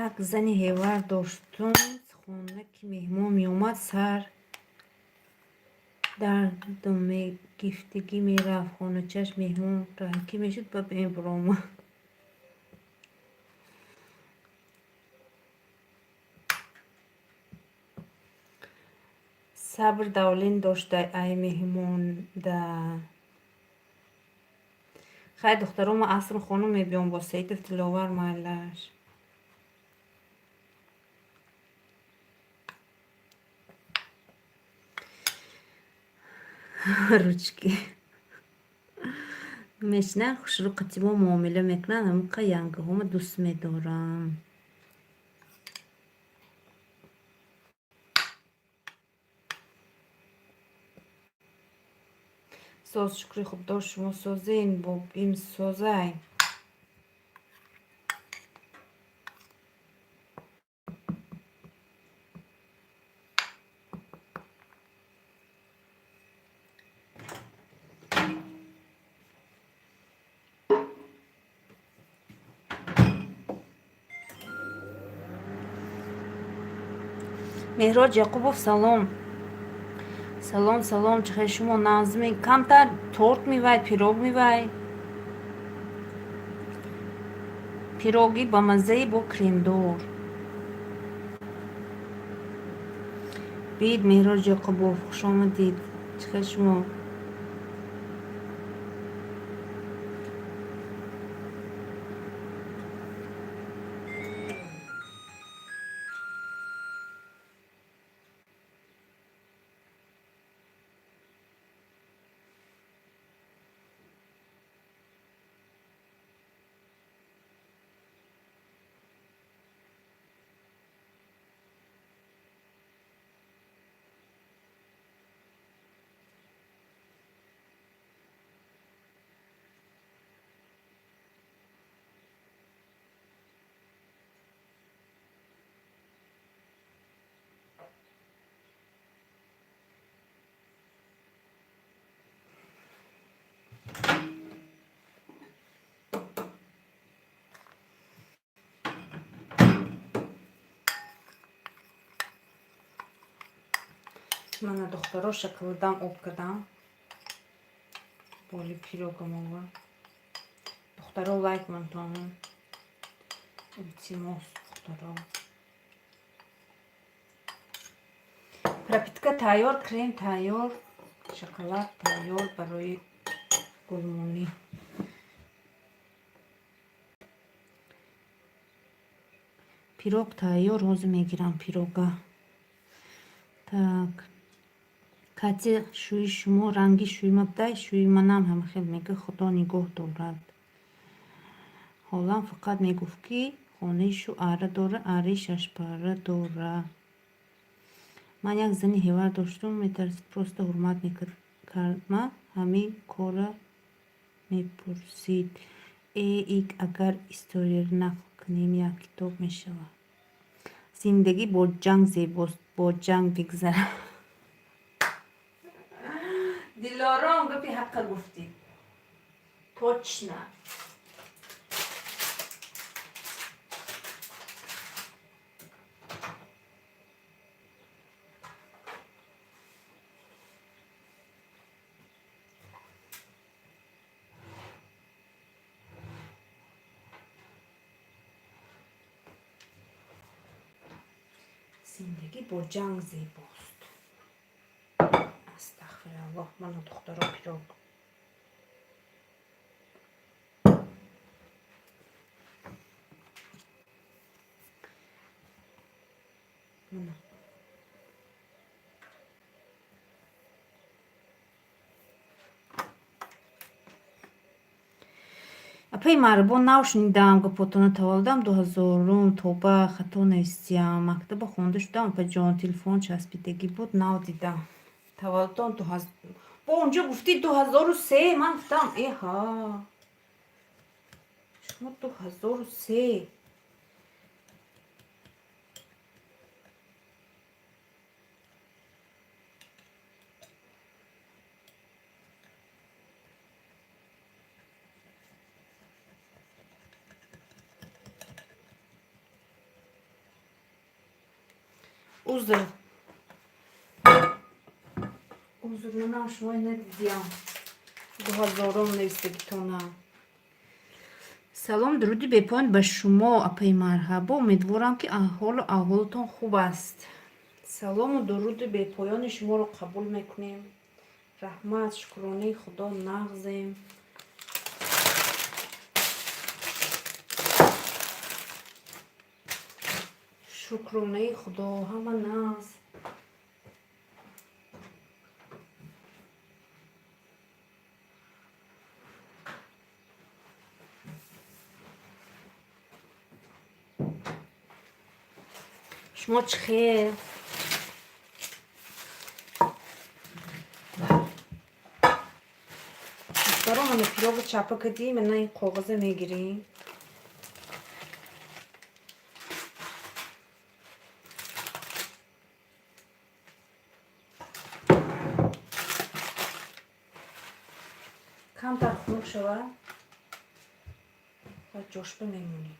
Як зани ҳевар доштум хона ки меҳмон меомад сар дардум гифтагӣ мерафт хоначаш меҳмон раҳкӣ мешуд ба мебаромад. Сабр давлен доштай ай меҳмонда. хай духтаро ман асрин хона мебиём бо Саидов тиловар майлаш. ручки мешинанд хушруқати мо муомила мекунанд ҳамақа янгаҳома дӯст медорам. соз шукри худо шумо созен бо им созай. меҳрод яқубов салом. Салом чӣ хел шумо назми камтар торт мевай пирог мевай пироги ба маззаи бо кремдор бид. меҳрод яқубов хушомадид. чӣ хел шумо? من دخترها شکلدم آب کردم بالی پیروگم آور دخترها لایک من تانم التماس دخترها пропитка тайёр крем тайёр шоколад тайёр барои гулмонӣ пирог тайёр ҳозир мегирам пирога так кати шӯи шумо ранги шӯи ма дай шӯи манам ҳама хел мега худо нигоҳ дорад ҳолам фақат мегуфт ки хонаи шу ара дора араи шашпарра дора ман як зани ҳевар доштам метарсид просто ҳурмат мекардма ҳамин кора мепурсид ик агар историяро нақл кунем як китоб мешавад зиндагӣ бо ҷанг зебост бо ҷанг бигзарад дилором гапи ҳаққа гуфтид точно зиндагӣ бо ҷанг зебост астағфираллоҳ ману духтаро пирог апаи маҳрубон навшунидам гапотона таваллудам 2000 тоба хато нависиям мактаба хонда шудам апаҷон телефон часпидагӣ буд навдидам таваллудам бо унҷо гуфти 2003 ман гуфтам эҳа шумо 2003 узр манам шумо надидиям 2000 нависдагитонам салом дуруди бепоён ба шумо апаи марҳабо умедворам ки ҳолу аҳволатон хуб аст салому дуруди бепоёни шуморо қабул мекунем раҳмат шукронаи худо нағзем шукронаи худо ҳама нағз шумо чӣ хел духтаро мана пирога чапа кардӣ мана ин коғаза мегирем камтар хунук шавад ва ҷошба мемонем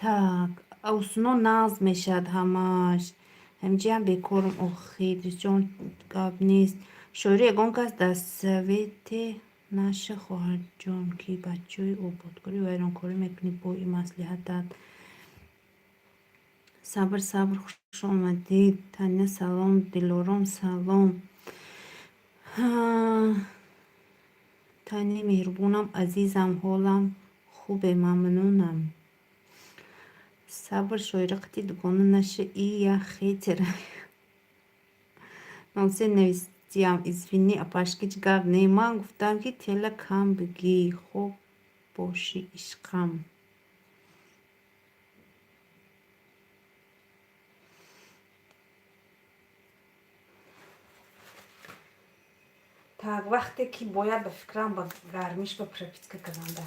так авсуно нағз мешавад ҳамаш ҳамҷиам бекорм охир ҷон гап нест шоири ягон кас дар совете наша хоҳарҷон ки бачаҳои ободкорӣ вайронкорӣ мекунӣ бо ин маслиҳатат сабр хуш омадед таня салом дилором салом таня меҳрубонам азизам ҳолам хубе мамнунам сабр шоирақати дугона наша и я хетера носе нависдиям извини апашкич гап не ман гуфтам ки тела кам бигӣ хуб бошӣ ишқам так вақте ки бояд ба фикрам ба гармиш ба пропитка казанда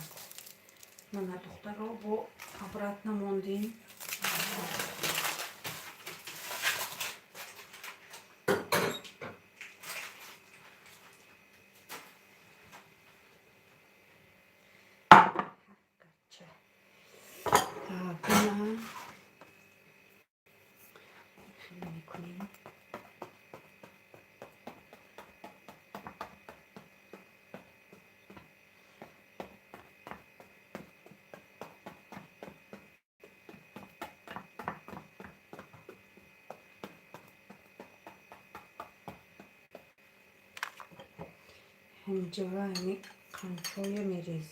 Mana دخترها با обратно мондим. Так, она میکنیم. همینجا همین قنچوی میریز.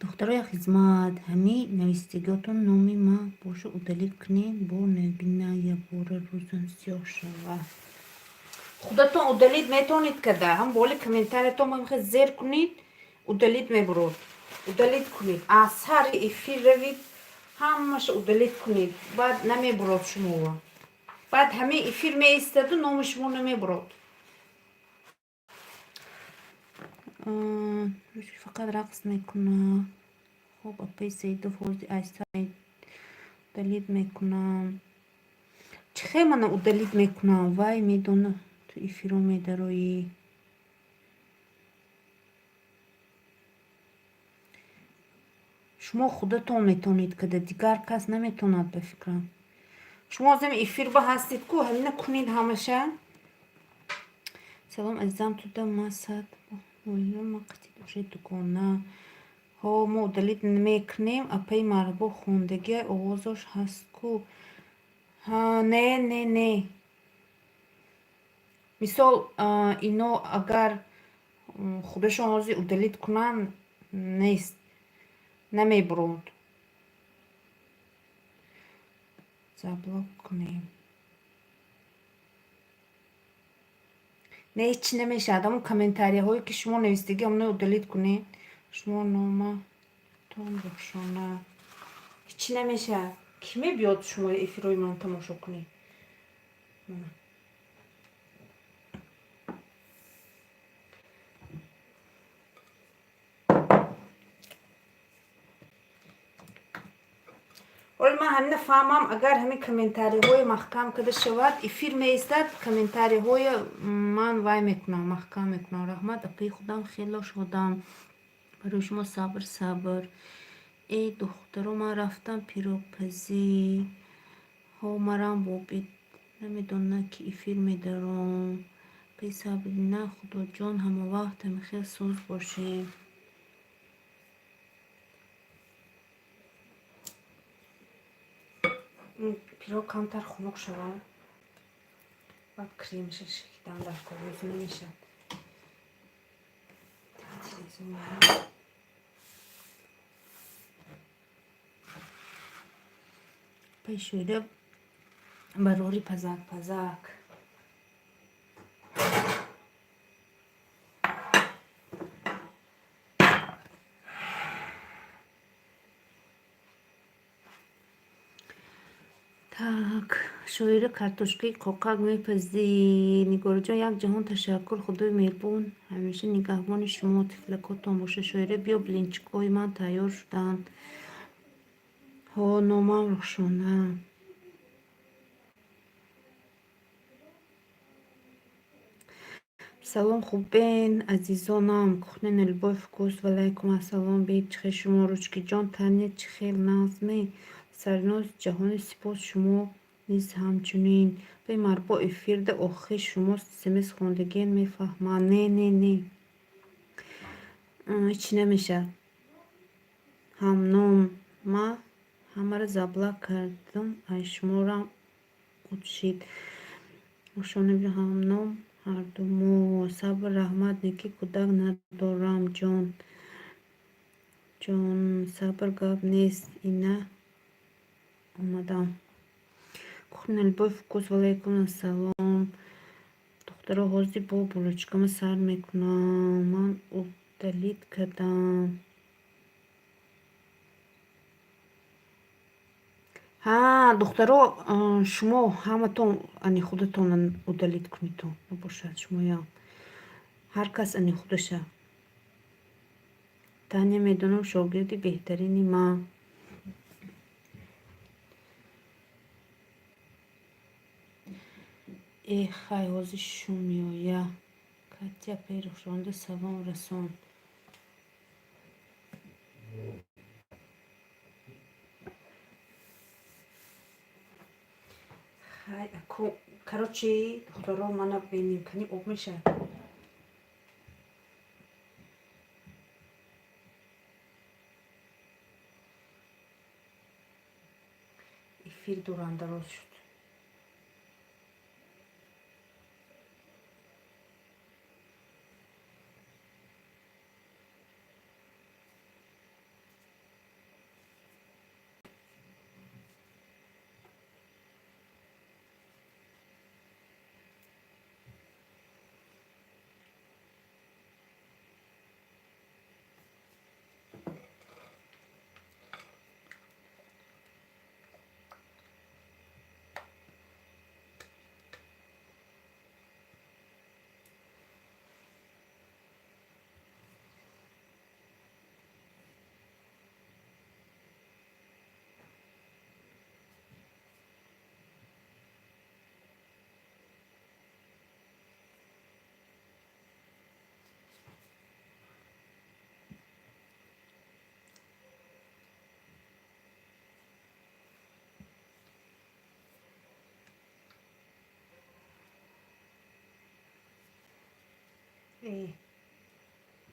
دخترای خدمت همه نویسندگیتون نامی ما باشه удалить کنین бо набина я бора рӯзан сиёҳ шава. خودتون удалить метавонед када. ҳам боли комментариятон мехоҳед зер кунед, удалить мебурад. удалить кунед. аз ҳар эфир равид, ҳамаша удалить кунед. баъд намебурад шуморо. баъд ҳамаи эфир меистаду номи шумо намебурад. فقط رقص میکنم. خب اپای سیدو فوزی ایستا удалить میکنم. چه من удалить میکنم وای میدونه تو افیرو میدروی. شما خودتون میتونید که دیگر کس نمیتوند بفکرم. شما از این افیر با هستید که همینه کنید همشه. سلام عزیزم تو دم مسد ما قطعی دوشید دکانه ها ما удалить میکنیم اپای مربو خوندگی آوازش هست که ها نه مثال اینو اگر خودشون آزی удалить کنن نیست نمیبرند. زبلوک کنیم. نه هیچی نمیشه. همون کامنتاری هایی که شما نویستگی همونه удалить کنید. شما نامه تون بخشانه هیچی نمیشه. کمی بیاد شما افیروی من تماشا کنید. ولی من هم نفهمم اگر همین کامنتاری های محکم کده شود افیر میستد کامنتاری های من وای میکنم محکم میکنم. رحمت اپی خودم خیلی شدم برای شما. صبر ای دخترو من رفتم پیروپزی ها مرم بابید نمیدونه که افیر میدارم. پی صبرینه خدا جان همه وقت همه خیلی سوز باشیم. پیرو کمتر خنک شود بعد کریمش شکیدن در کاغذ نمیشه. پای شده براری پزک так شویر کارتوشکی کوکاک میپزی. نگار جان یک جهان تشکر. خدای مهربون همیشه نگهبان شما تفلکاتون باشه. شویره بیا بلینچکای من تیار شدن ها نامم روشونه. салом хубен азизонам, кухнен любовь вкус, валайкум ассалом, бед чихел шумо, ручкиҷон тане чихел нағзме, сарнози ҷаҳони сипос шумо низ ҳамчунин. Бемарбо эфирда охир шумо смс хондагиен мефаҳманд. Не ҳичи намешавад. ҳамном ма ҳамаро заблок кардам, ай шуморам утшид. ошонабир ҳамном ҳардумо сабр раҳмат неки кӯдак надорам ҷон сабр гап нест ина омадам. кухня любовь вкус, валайкум ассалом. духтаро ҳозир бо булочкама сар мекунам, ман удалит кардам. духтаро шумо ҳаматон ани худатон удалит кунитон набошад шумоям ҳар кас ани худаша. таня медонам шогирди беҳтарини ман. хай ҳозир шум меоя. катя перушонда салом расон. хай короче духтаро мана бинем кани об мешавад. эфир дурандароз шуд.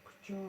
куҷо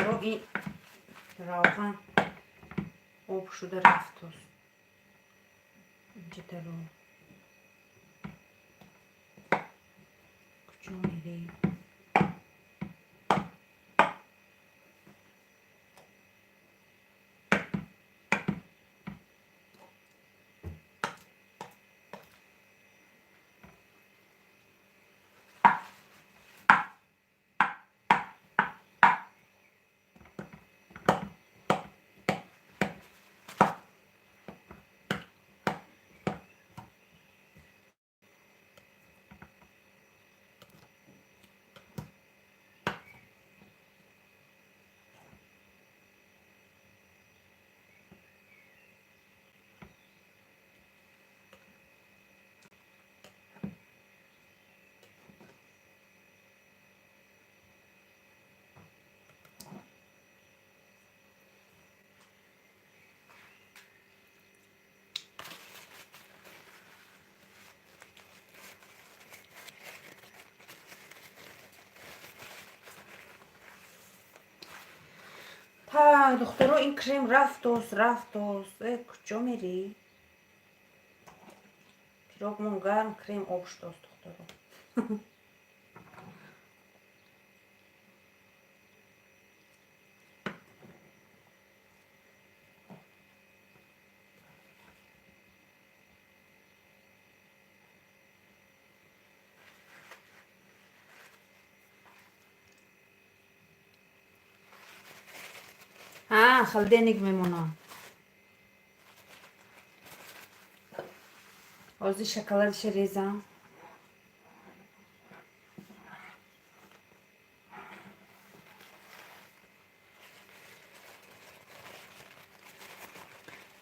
دکترها این روغن آب شده رفت است. اینجا درو کجا میری؟ دخترها این کرم رفت است. کجا میری؟ پیراگمون گرم کرم آب شده است دخترها. خلدینگ میمونم. آزی شکلاتش ریزم.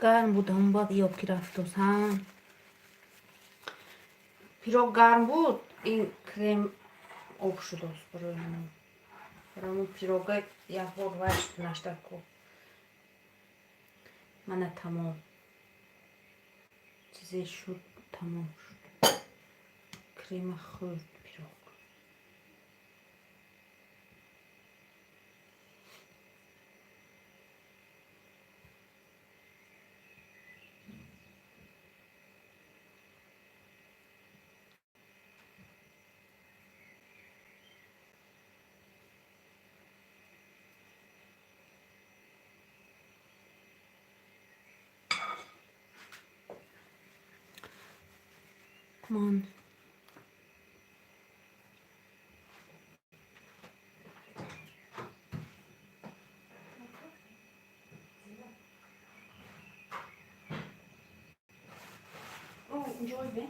گرم بود همون بعد یاب که رفت است. پیراگ گرم بود این کرم آب شده است برای پیراگ یک بار وشت نشته کو من تمام چیزی شد تمام شد کرم خورد پیراگ. من enjoy it.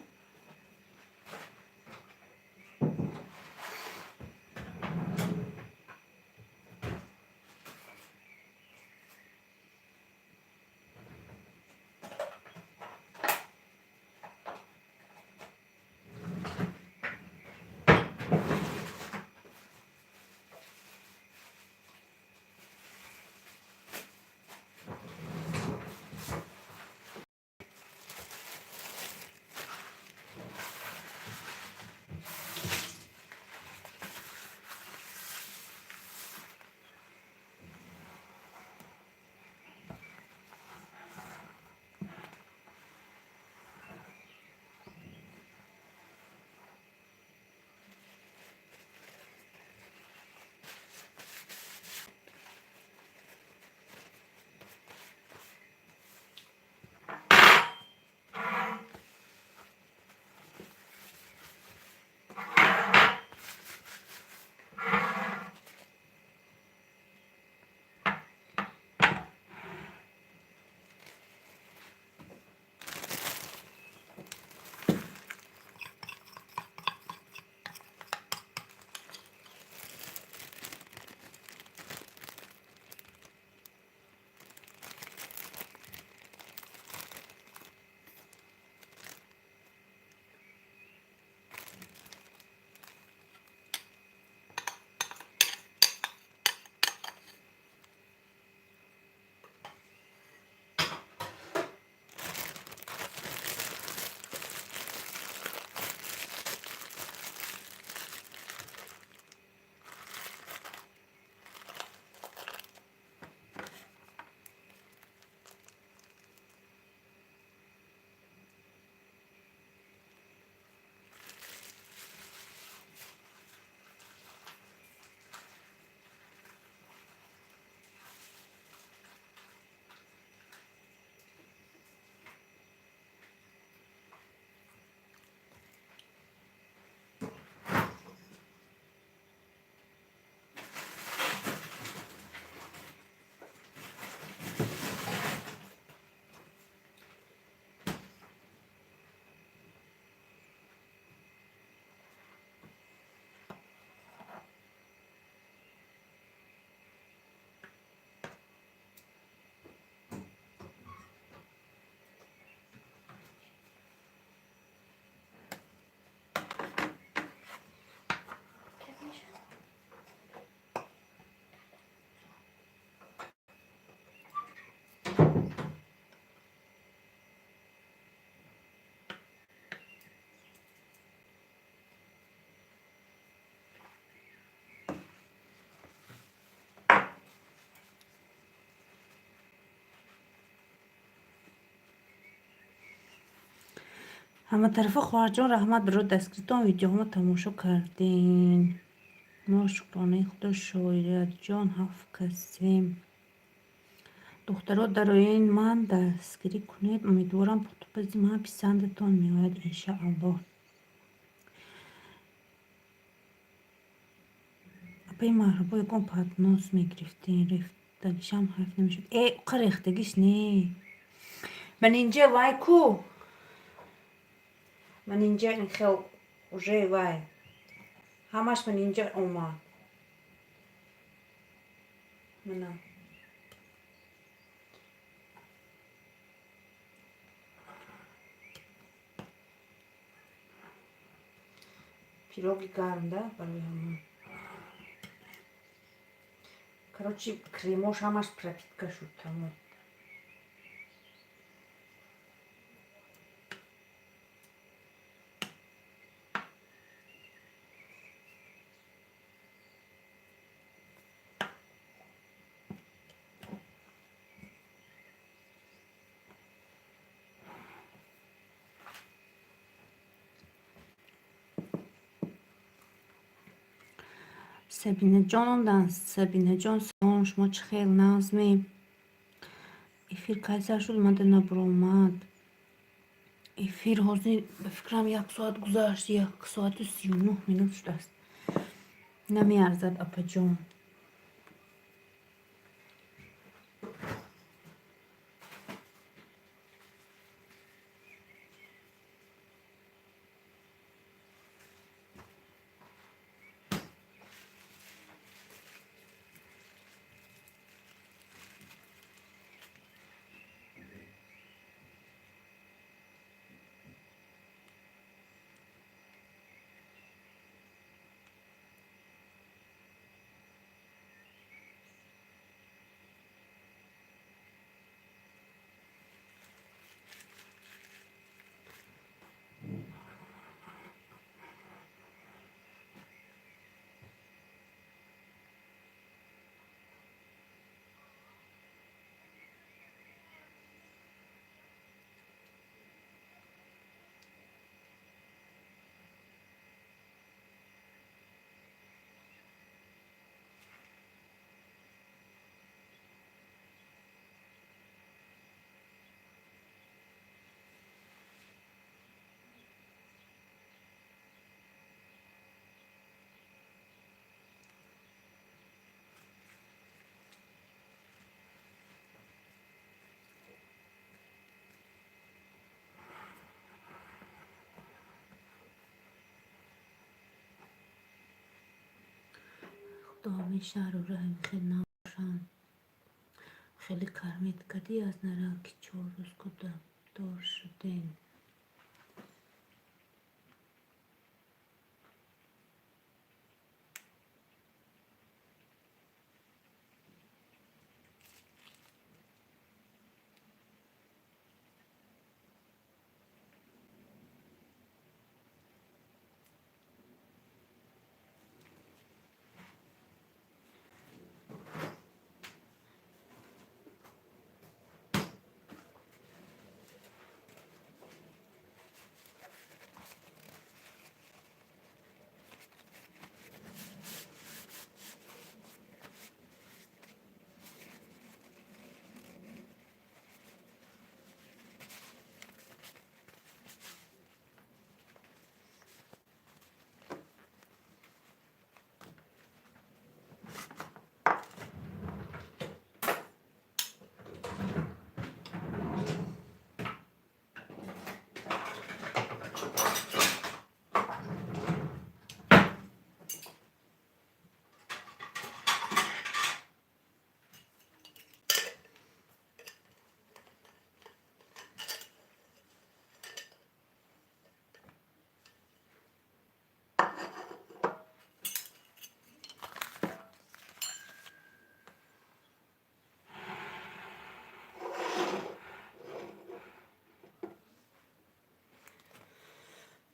همه طرف خواهر جان رحمت برای دستگیرتان ویدیو همه تماشا کردین. ما شکرانه خدا شاید جان هفت کسیم. دخترها در آیین من دستگیری کنید. امیدوارم پختوپزی من پسندتان میآید انشاءالله. اپای محربا یکم پتناس میگرفتین ریختگیش هم حرف نمیشد. ای اقا ریختگیش نی من اینجا وای کو من اینجا این خیل اوژه وای همش من اینجا اومد منم پیروگی گرم ده برای همون короче кремош همش пропитка شد تمام. سبینه جانم سبینه جان سلام شما چه خیلی نازمی افیر کیسر شد اومده نبر اومد افیر حاضر به فکرم 1 ساعت گذشت 1 ساعت و 39 minut شده است نمیارزد اپا جان. دامی شهر و رحم خیلی نباشن خیلی کرمید کدی از نرا که 4 روز کدام دور شدین.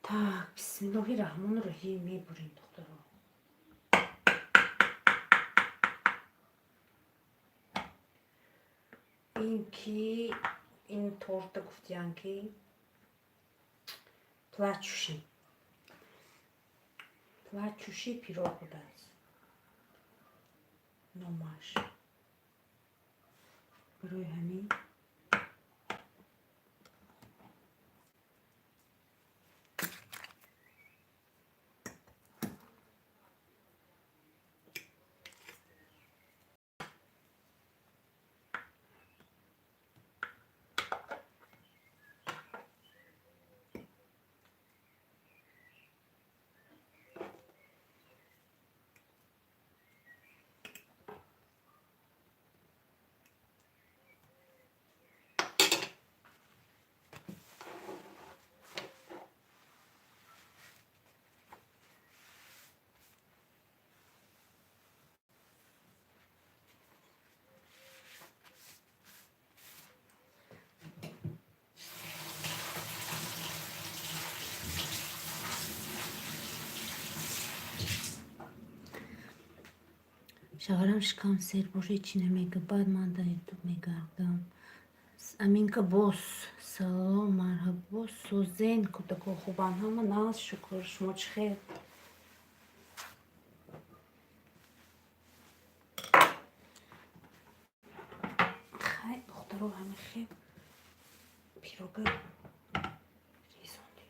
Так бисмиллахи раҳмони раҳим мебурем духтаро. ин ки ин торта гуфтиян ки плачущий пирог у нас. Номаш. برای همین شوهرم شکانسر باشه چی نمیگه بعد من در یوتیوب میگردم امینکه باز سلام مرحبا سوزن کدکو خوبان همه ناز شکر شما چه خیر خیلی دخترو همه خیلی پیروگه ریزوندی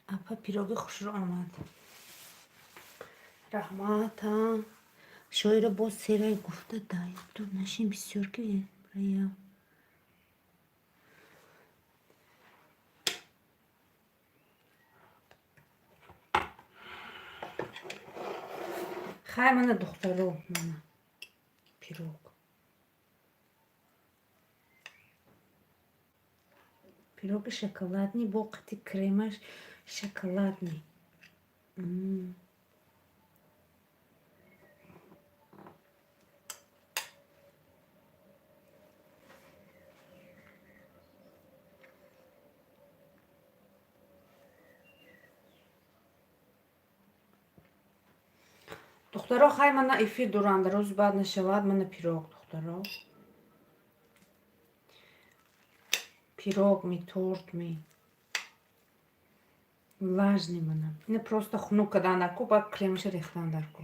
اپا پیروگی خوش رو آمد رحمتا شاید باز سیرای گفته در یوتیوب نشین بسیار که برای خیر من دخترو من پیروگ پیروگ شکلاتنی با قطی کریمش شکلاتنی دخترا خیلی من ایفی دوران روز بعد نشود من پیروگ دخترا پیروگ می تورت می лажный منم اینه просто خنک کردن در کو بعد کریمش ریختن در کو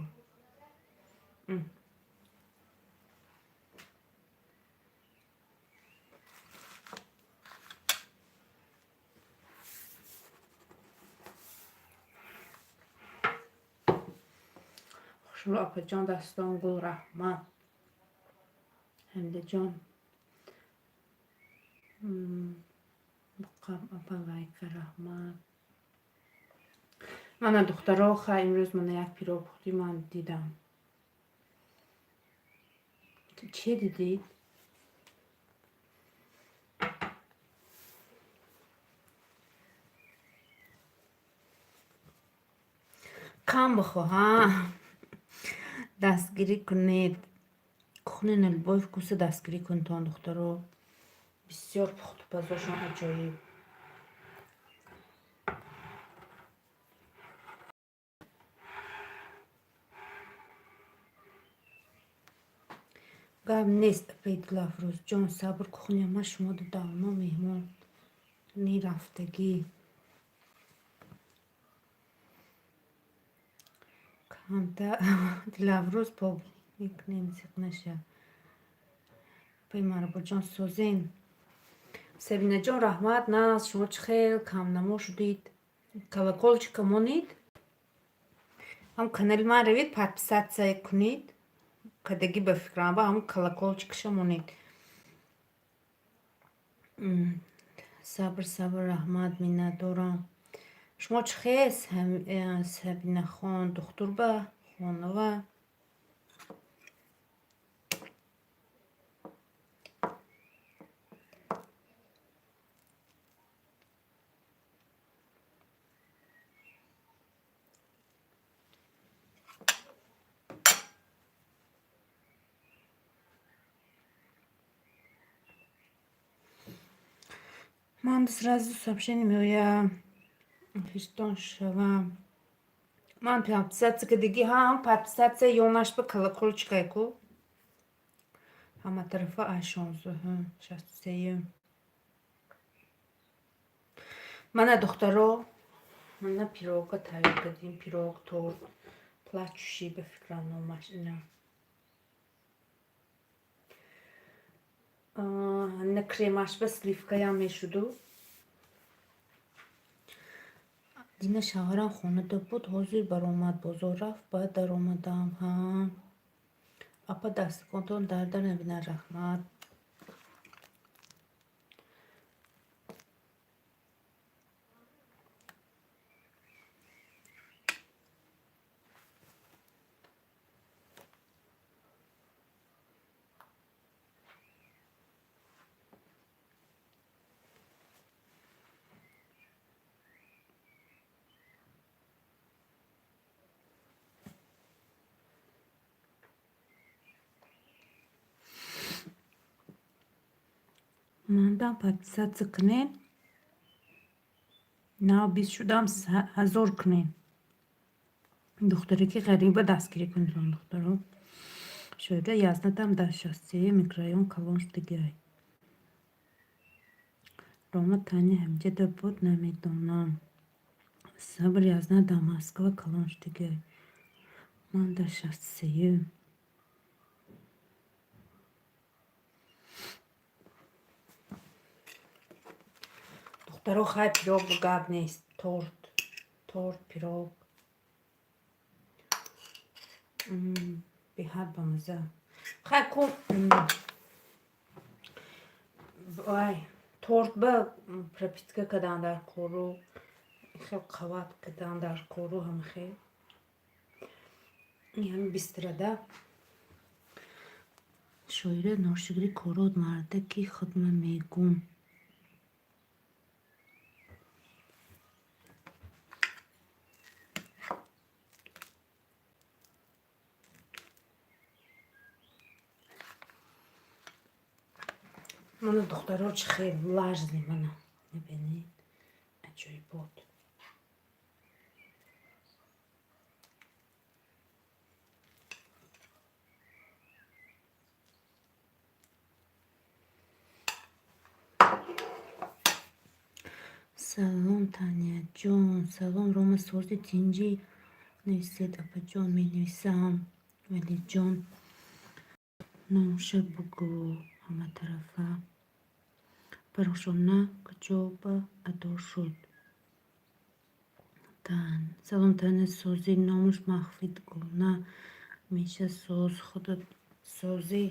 خوشلو اپا جان دستان گل رحمت حمده جان بقام اپا وایک رحمت من دخترها خیلی امروز من یک پیروگ پختی من دیدم چه دیدید؟ کم بخوا ها دستگیری کنید کخنین البایف کوسه دستگیری کن تا دخترها بسیار پخت و پزاشون عجایب گم نیست پید لفروز جان صبر کخنی ما شما دادم ما مهمان نی رفتگی کمتر لفروز پا میکنیم سیق نشه مرحبا جان سوزین. سبینه جان رحمت نه شما چه خیلی کم نمو شدید. کلکلچ کمونید. هم کانال من روید подписаться کنید. کدگی به فکرم با هم کلکلچ کشمونید. صبر رحمت مینت دارم. شما چه خیلی سبینه خان دختر با خانوا. من сразу сообщение я фистон шавам. Man подписаться кадиги هم подписаться ёнаш ба колокольчикай ку. Ҳама тарафа ай 16 63. Мана духтаро мана пирога тайёр кардим, пирог торт, плачущий ба фикрам номаш ина. На кремаш ба сливкаям мешуду. Дина шавҳарам хонада буд, ҳозир баромад бозор рафт, баъд даромадам. Апа дастиконтон дарда набина рахмат. Мандан подписаться кунед. На биз шудам 1000 кунед. Духтаре ки ғариба дастгирӣ кунед он духтаро. Шоида язнатам дар 63 микрорайон Калоншдигай. Рома тани ҳамҷада буд намедонам. Сабр язнат дар Москва Калоншдигай. Ман дар 63. Духтаро хай пирог бо гап нест. Торт, пирог. Беҳад бамаза. Хай ку торт ба пропитка кадан дар кору. Хел қават кадан дар кору ҳам хел. Ин бистрада. Шоира ношигри корот марда ки хидма мегум. Мана духтаро чӣ хел лажзи мана. Мебинед? Аҷоибот. Салом Таняҷон. Салом Рома сорти тинҷӣ нависед апаҷон менависам. Валиҷон номуша бугу ҳама тарафа. Парошона каҷоба адо шуд. Салом Таня сози номуш махфид гуна меша соз худат сози.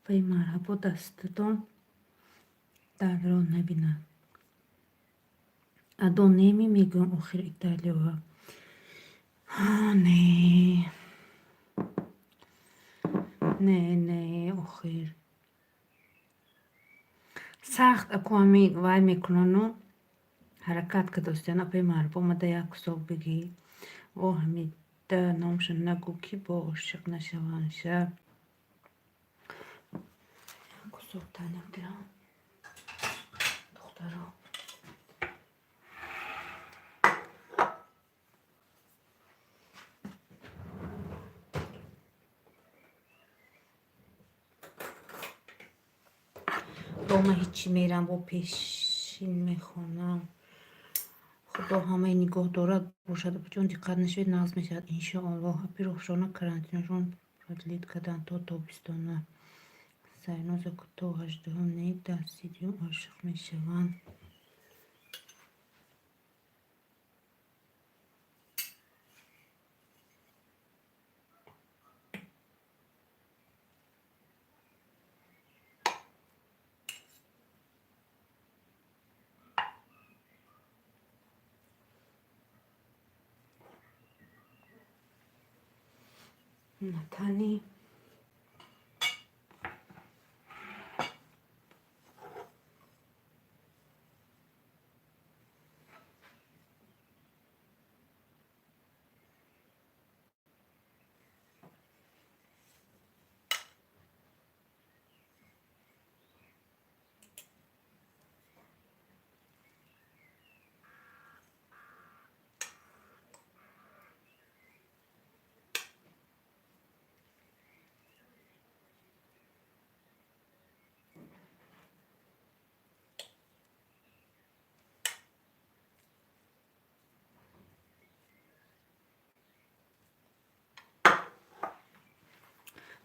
Пай марҳабо дастатон дарро набинад. Адо неми мегӯям охир Италиёва. Не охир. Сахт акуами вай мекунану ҳаракат кадостяна пай марҳабо мада як сок бигӣ. Во ҳамида номша нагӯ ки бо ошиқ нашаванша. Кусок таням гирам. Духтаро. دوم هیچی میرم با پیشین میخونم. خدا همه نگاه دارد باشد چون دقت نشود نقض میشد انشاءالله. پیروخشانه карантиншон продлит کردن تا تابستانه. سرناز تا 18 نیت در سیدیوم عاشق میشوند. نتنی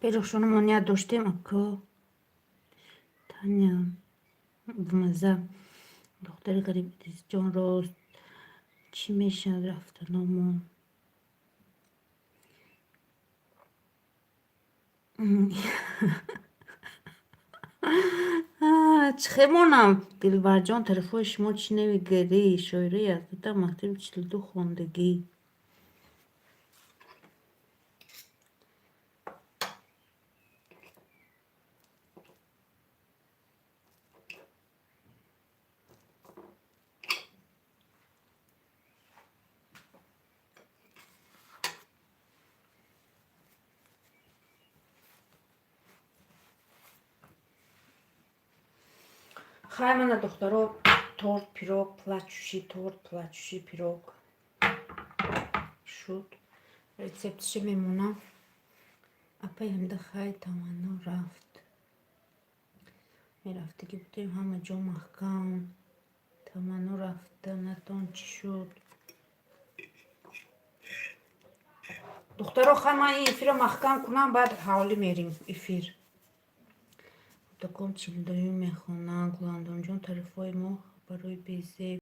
پیروخشانه مانیت داشتیم اکا تانیا بمزه دختر غریب جان راست چی میشن رفتنامون. چخمونم دلبر جان طرفای شما چی نمیگری شاعری از بودم مکتب 42 خوندگی. خواهی من دخترها تورت پیروگ плачущий پیروگ شد. رецептش میمونم. اپایم ده خیلی تمنا رفت. میرفته که بودیم همه جا محکم. تمنا رفته نتان چی شد. دخترها خواهی من این افیر محکم کنم بعد حوالی میریم افیر. تکام 42 میخونم. گلندام جان طرفای ما برای بیزه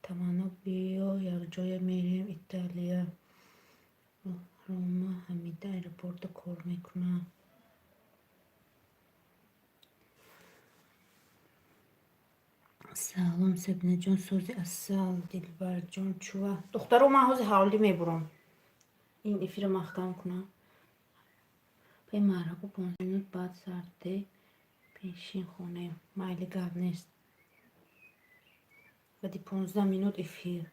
تمنا بیا یک جای میریم ایتالیا. روما حمیده ایرپورت کار میکنم. سلام سبینه جان سوزی اصل دلبر جان چوه. دخترو من حوض حوالی میبرم این افیر محکم کنم. پای معرکو 5 minut بعد سرده پیشین خونه مایلی گب نیست. بعدی 15 minut افیر.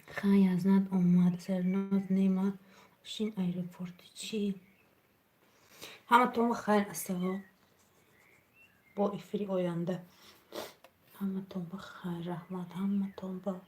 خیلی از ند اومد سرناز نیمه شین ایرپورت چی همه تون بخیر اصلا با افری آینده همه تون بخیر رحمت همه تون با